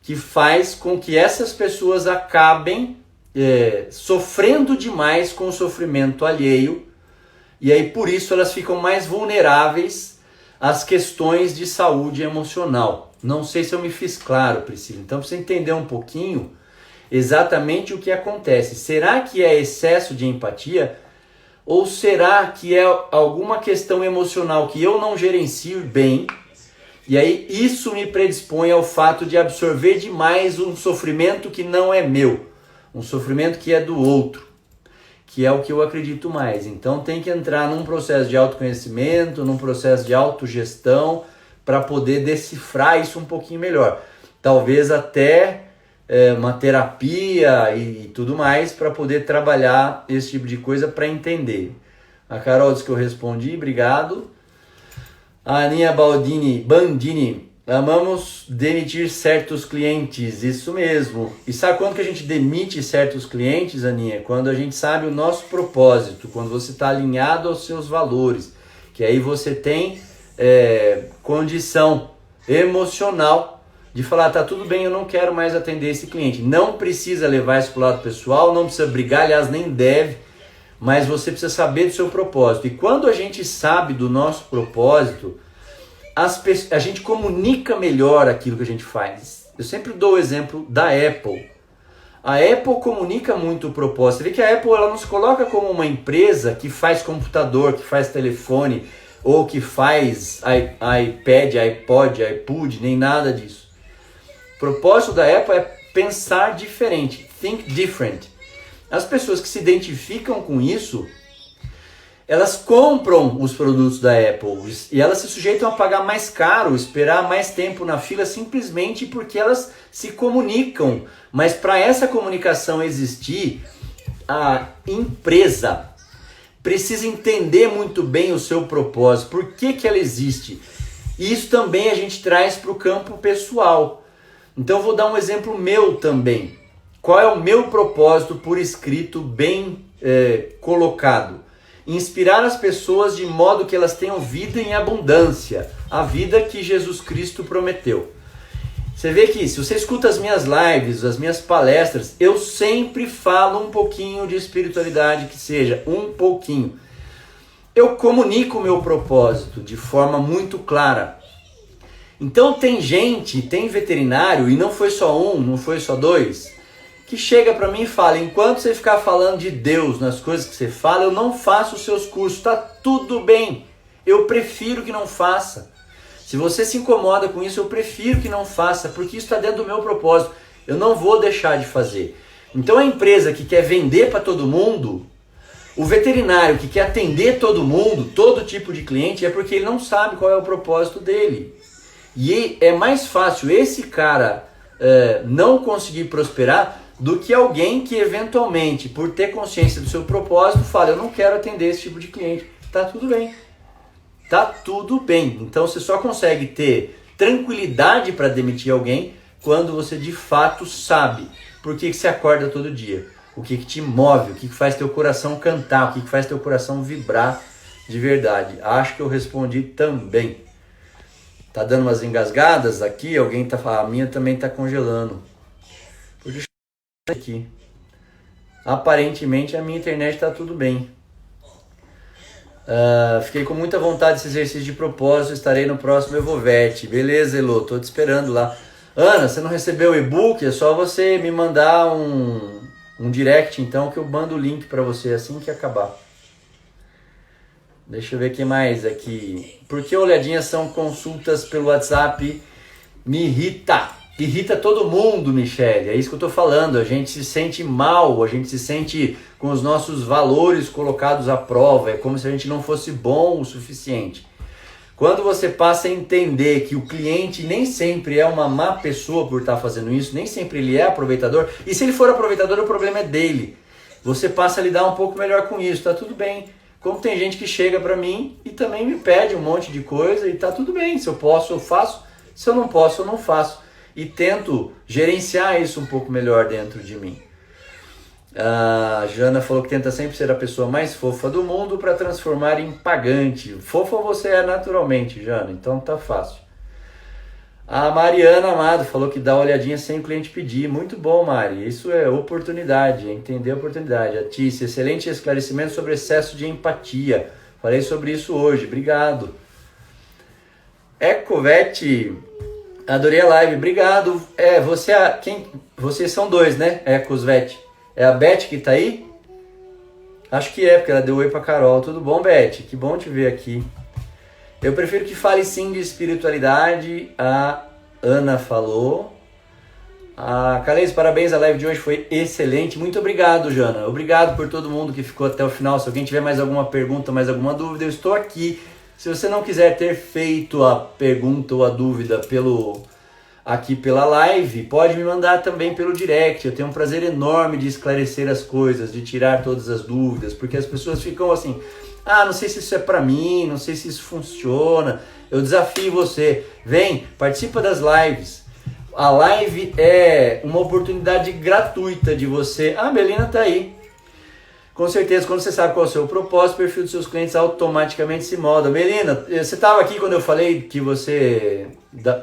que faz com que essas pessoas acabem sofrendo demais com o sofrimento alheio, e aí por isso elas ficam mais vulneráveis às questões de saúde emocional. Não sei se eu me fiz claro, Priscila. Então, para você entender um pouquinho exatamente o que acontece. Será que é excesso de empatia? Ou será que é alguma questão emocional que eu não gerencio bem? E aí isso me predispõe ao fato de absorver demais um sofrimento que não é meu. Um sofrimento que é do outro. Que é o que eu acredito mais. Então tem que entrar num processo de autoconhecimento, num processo de autogestão, para poder decifrar isso um pouquinho melhor. Talvez até uma terapia e tudo mais, para poder trabalhar esse tipo de coisa para entender. A Carol disse que eu respondi, obrigado. A Aninha Bandini, Amamos demitir certos clientes, isso mesmo. E sabe quando que a gente demite certos clientes, Aninha? Quando a gente sabe o nosso propósito, quando você está alinhado aos seus valores, que aí você tem condição emocional de falar, tá tudo bem, eu não quero mais atender esse cliente. Não precisa levar isso para o lado pessoal, não precisa brigar, aliás, nem deve, mas você precisa saber do seu propósito. E quando a gente sabe do nosso propósito, a gente comunica melhor aquilo que a gente faz. Eu sempre dou o exemplo da Apple. A Apple comunica muito o propósito. Você vê que a Apple ela não se coloca como uma empresa que faz computador, que faz telefone, ou que faz iPad, iPod, iPod, nem nada disso. O propósito da Apple é pensar diferente, think different. As pessoas que se identificam com isso, elas compram os produtos da Apple e elas se sujeitam a pagar mais caro, esperar mais tempo na fila simplesmente porque elas se comunicam. Mas para essa comunicação existir, a empresa precisa entender muito bem o seu propósito, por que ela existe. E isso também a gente traz para o campo pessoal. Então eu vou dar um exemplo meu também. Qual é o meu propósito por escrito, bem colocado? Inspirar as pessoas de modo que elas tenham vida em abundância, a vida que Jesus Cristo prometeu. Você vê que se você escuta as minhas lives, as minhas palestras, eu sempre falo um pouquinho de espiritualidade, que seja um pouquinho. Eu comunico o meu propósito de forma muito clara. Então tem veterinário, e não foi só um, não foi só dois, que chega para mim e fala, enquanto você ficar falando de Deus nas coisas que você fala, eu não faço os seus cursos, tá tudo bem, eu prefiro que não faça. Se você se incomoda com isso, eu prefiro que não faça, porque isso está dentro do meu propósito, eu não vou deixar de fazer. Então a empresa que quer vender para todo mundo, o veterinário que quer atender todo mundo, todo tipo de cliente, é porque ele não sabe qual é o propósito dele. E é mais fácil esse cara não conseguir prosperar do que alguém que eventualmente, por ter consciência do seu propósito, fala, eu não quero atender esse tipo de cliente. Tá tudo bem. Tá tudo bem. Então você só consegue ter tranquilidade para demitir alguém quando você de fato sabe por que você acorda todo dia. O que te move, o que faz teu coração cantar, o que faz teu coração vibrar de verdade. Acho que eu respondi também. Tá dando umas engasgadas aqui, alguém tá falando, a minha também tá congelando. Aqui. Aparentemente a minha internet está tudo bem. Fiquei com muita vontade desse exercício de propósito. Estarei no próximo Evovete. Beleza, Elô, tô te esperando lá. Ana, você não recebeu o e-book? É só você me mandar um direct então, que eu mando o link para você assim que acabar. Deixa eu ver o que mais aqui. Por que olhadinhas são consultas pelo WhatsApp? Me irrita todo mundo, Michele, é isso que eu tô falando, a gente se sente mal, a gente se sente com os nossos valores colocados à prova, é como se a gente não fosse bom o suficiente. Quando você passa a entender que o cliente nem sempre é uma má pessoa por estar fazendo isso, nem sempre ele é aproveitador, e se ele for aproveitador o problema é dele, você passa a lidar um pouco melhor com isso, tá tudo bem. Como tem gente que chega pra mim e também me pede um monte de coisa e tá tudo bem, se eu posso eu faço, se eu não posso eu não faço. E tento gerenciar isso um pouco melhor dentro de mim. A Jana falou que tenta sempre ser a pessoa mais fofa do mundo para transformar em pagante. Fofa você é naturalmente, Jana, então tá fácil. A Mariana Amado falou que dá olhadinha sem o cliente pedir. Muito bom, Mari. Isso é oportunidade, entender a oportunidade. A Tícia, excelente esclarecimento sobre excesso de empatia. Falei sobre isso hoje, obrigado. Ecovete, adorei a live, obrigado. Vocês são dois, né? Ecosvete. É a Beth que tá aí? Acho que é, porque ela deu oi pra Carol. Tudo bom, Beth? Que bom te ver aqui. Eu prefiro que fale sim de espiritualidade. A Ana falou. A Calês, parabéns, a live de hoje foi excelente. Muito obrigado, Jana. Obrigado por todo mundo que ficou até o final. Se alguém tiver mais alguma pergunta, mais alguma dúvida, eu estou aqui. Se você não quiser ter feito a pergunta ou a dúvida aqui pela live, pode me mandar também pelo direct. Eu tenho um prazer enorme de esclarecer as coisas, de tirar todas as dúvidas, porque as pessoas ficam assim, Ah, não sei se isso é para mim, não sei se isso funciona. Eu desafio você, vem, participa das lives. A live é uma oportunidade gratuita de você... Ah, a Melina tá aí. Com certeza, quando você sabe qual é o seu propósito, o perfil dos seus clientes automaticamente se molda. Melina, você estava aqui quando eu falei que você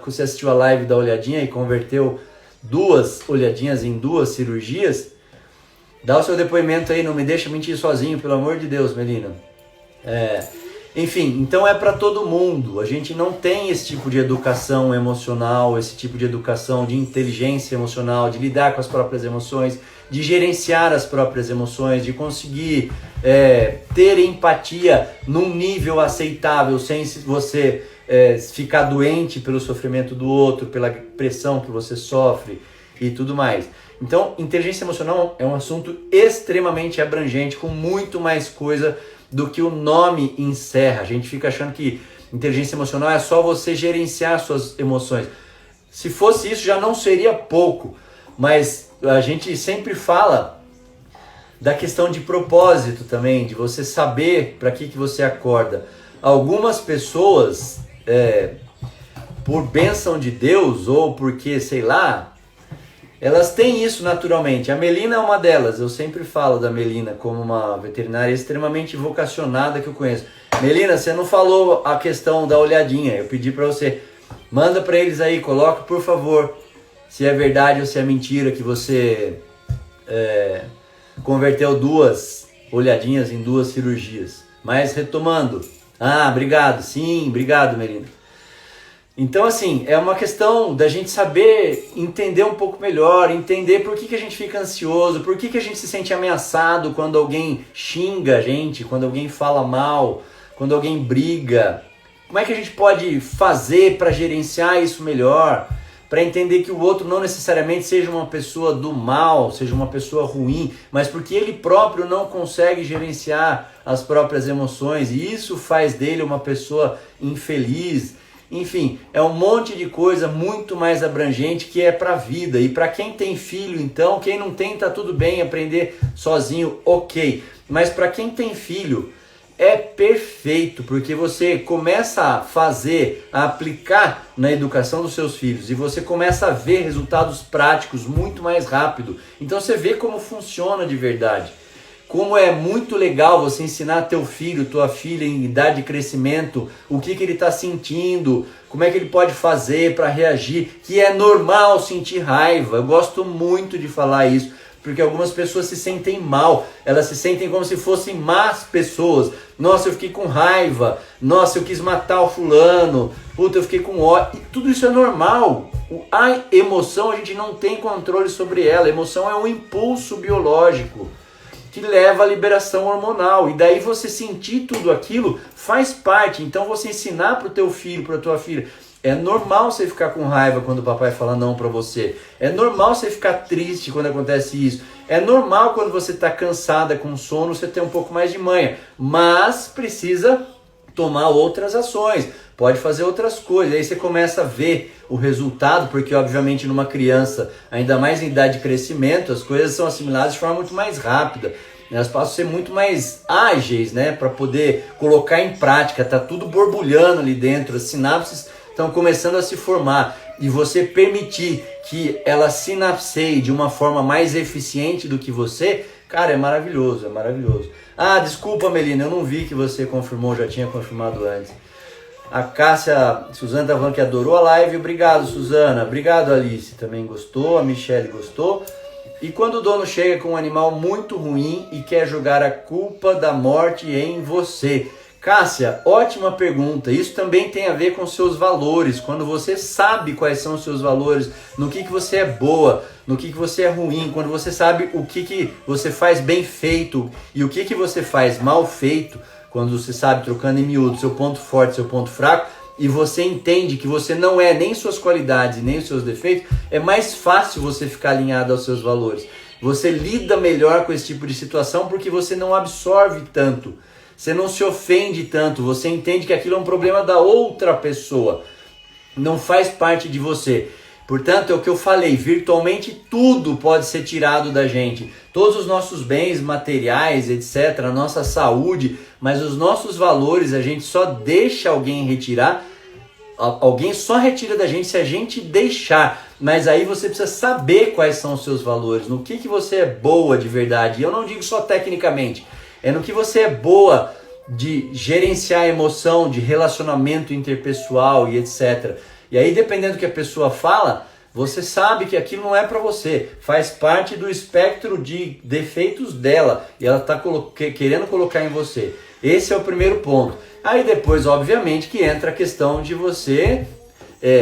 assistiu a live da olhadinha e converteu 2 olhadinhas em 2 cirurgias? Dá o seu depoimento aí, não me deixa mentir sozinho, pelo amor de Deus, Melina. Enfim, então é para todo mundo. A gente não tem esse tipo de educação emocional, esse tipo de educação de inteligência emocional, de lidar com as próprias emoções, de gerenciar as próprias emoções, de conseguir ter empatia num nível aceitável, sem você ficar doente pelo sofrimento do outro, pela pressão que você sofre e tudo mais. Então, inteligência emocional é um assunto extremamente abrangente, com muito mais coisa do que o nome encerra. A gente fica achando que inteligência emocional é só você gerenciar suas emoções. Se fosse isso, já não seria pouco, mas a gente sempre fala da questão de propósito também, de você saber para que você acorda. Algumas pessoas, por bênção de Deus ou porque, sei lá, elas têm isso naturalmente. A Melina é uma delas. Eu sempre falo da Melina como uma veterinária extremamente vocacionada que eu conheço. Melina, você não falou a questão da olhadinha. Eu pedi para você, manda para eles aí, coloca por favor, se é verdade ou se é mentira que você converteu 2 olhadinhas em 2 cirurgias. Mas retomando. Ah, obrigado. Sim, obrigado, Melina. Então, assim, é uma questão da gente saber entender um pouco melhor, entender por que a gente fica ansioso, por que a gente se sente ameaçado quando alguém xinga a gente, quando alguém fala mal, quando alguém briga. Como é que a gente pode fazer para gerenciar isso melhor? Para entender que o outro não necessariamente seja uma pessoa do mal, seja uma pessoa ruim, mas porque ele próprio não consegue gerenciar as próprias emoções e isso faz dele uma pessoa infeliz. Enfim, é um monte de coisa muito mais abrangente que é para a vida. E para quem tem filho, então, quem não tem, tá tudo bem, aprender sozinho, ok. Mas para quem tem filho, é perfeito, porque você começa a fazer, a aplicar na educação dos seus filhos e você começa a ver resultados práticos muito mais rápido. Então você vê como funciona de verdade. Como é muito legal você ensinar teu filho, tua filha em idade de crescimento, o que ele está sentindo, como é que ele pode fazer para reagir, que é normal sentir raiva. Eu gosto muito de falar isso, porque algumas pessoas se sentem mal, elas se sentem como se fossem más pessoas. Nossa, eu fiquei com raiva, nossa, eu quis matar o fulano, puta, eu fiquei com ódio. E tudo isso é normal. A emoção, a gente não tem controle sobre ela. A emoção é um impulso biológico que leva à liberação hormonal, e daí você sentir tudo aquilo faz parte. Então você ensinar para o teu filho, para a tua filha, é normal você ficar com raiva quando o papai fala não para você, é normal você ficar triste quando acontece isso, é normal quando você está cansada com sono você ter um pouco mais de manha, mas precisa tomar outras ações, pode fazer outras coisas, aí você começa a ver o resultado, porque obviamente numa criança, ainda mais em idade de crescimento, as coisas são assimiladas de forma muito mais rápida, elas passam a ser muito mais ágeis, né, para poder colocar em prática, tá tudo borbulhando ali dentro, as sinapses estão começando a se formar, e você permitir que ela sinapseie de uma forma mais eficiente do que você, cara, é maravilhoso, é maravilhoso. Ah, desculpa, Melina, eu não vi que você confirmou, já tinha confirmado antes. A Cássia, Suzana tá falando que adorou a live. Obrigado, Suzana. Obrigado, Alice. Também gostou. A Michelle gostou. E quando o dono chega com um animal muito ruim e quer jogar a culpa da morte em você? Cássia, ótima pergunta. Isso também tem a ver com seus valores. Quando você sabe quais são os seus valores, no que você é boa, no que você é ruim, quando você sabe o que você faz bem feito e o que você faz mal feito, quando você sabe, trocando em miúdo, seu ponto forte, seu ponto fraco, e você entende que você não é nem suas qualidades e nem os seus defeitos, é mais fácil você ficar alinhado aos seus valores. Você lida melhor com esse tipo de situação porque você não absorve tanto, você não se ofende tanto, você entende que aquilo é um problema da outra pessoa, não faz parte de você. Portanto, é o que eu falei, virtualmente tudo pode ser tirado da gente. Todos os nossos bens materiais, etc., a nossa saúde, mas os nossos valores a gente só deixa alguém retirar. Alguém só retira da gente se a gente deixar. Mas aí você precisa saber quais são os seus valores, no que você é boa de verdade. E eu não digo só tecnicamente, é no que você é boa de gerenciar a emoção, de relacionamento interpessoal e etc. E aí, dependendo do que a pessoa fala, você sabe que aquilo não é para você. Faz parte do espectro de defeitos dela e ela está querendo colocar em você. Esse é o primeiro ponto. Aí depois, obviamente, que entra a questão de você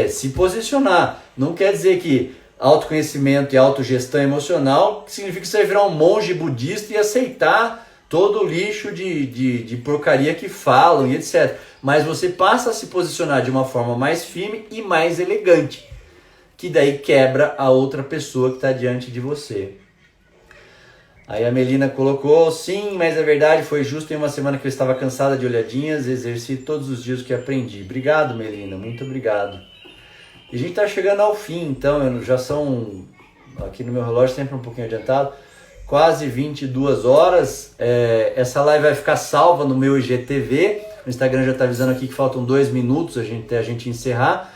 se posicionar. Não quer dizer que autoconhecimento e autogestão emocional significa que você vai virar um monge budista e aceitar todo o lixo de porcaria que falam e etc. Mas você passa a se posicionar de uma forma mais firme e mais elegante, que daí quebra a outra pessoa que está diante de você. Aí a Melina colocou, sim, mas a verdade foi justo em uma semana que eu estava cansada de olhadinhas, exerci todos os dias o que aprendi. Obrigado, Melina, muito obrigado. E a gente está chegando ao fim, então, já são, aqui no meu relógio, sempre um pouquinho adiantado, quase 22 horas. Essa live vai ficar salva no meu IGTV, o Instagram já está avisando aqui que faltam 2 minutos até a gente encerrar.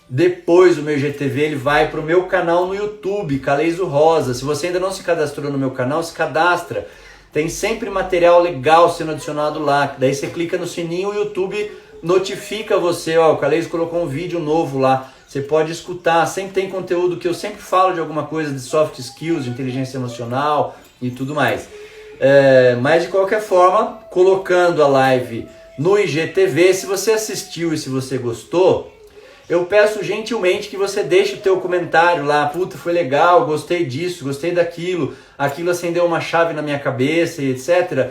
Depois o meu IGTV ele vai para o meu canal no YouTube, Calezo Rosa. Se você ainda não se cadastrou no meu canal, se cadastra. Tem sempre material legal sendo adicionado lá. Daí você clica no sininho, o YouTube notifica você. Ó, o Calezo colocou um vídeo novo lá. Você pode escutar. Sempre tem conteúdo que eu sempre falo de alguma coisa de soft skills, de inteligência emocional e tudo mais. Mas de qualquer forma, colocando a live no IGTV, se você assistiu e se você gostou, eu peço gentilmente que você deixe o teu comentário lá. Puta, foi legal, gostei disso, gostei daquilo, aquilo acendeu uma chave na minha cabeça e etc.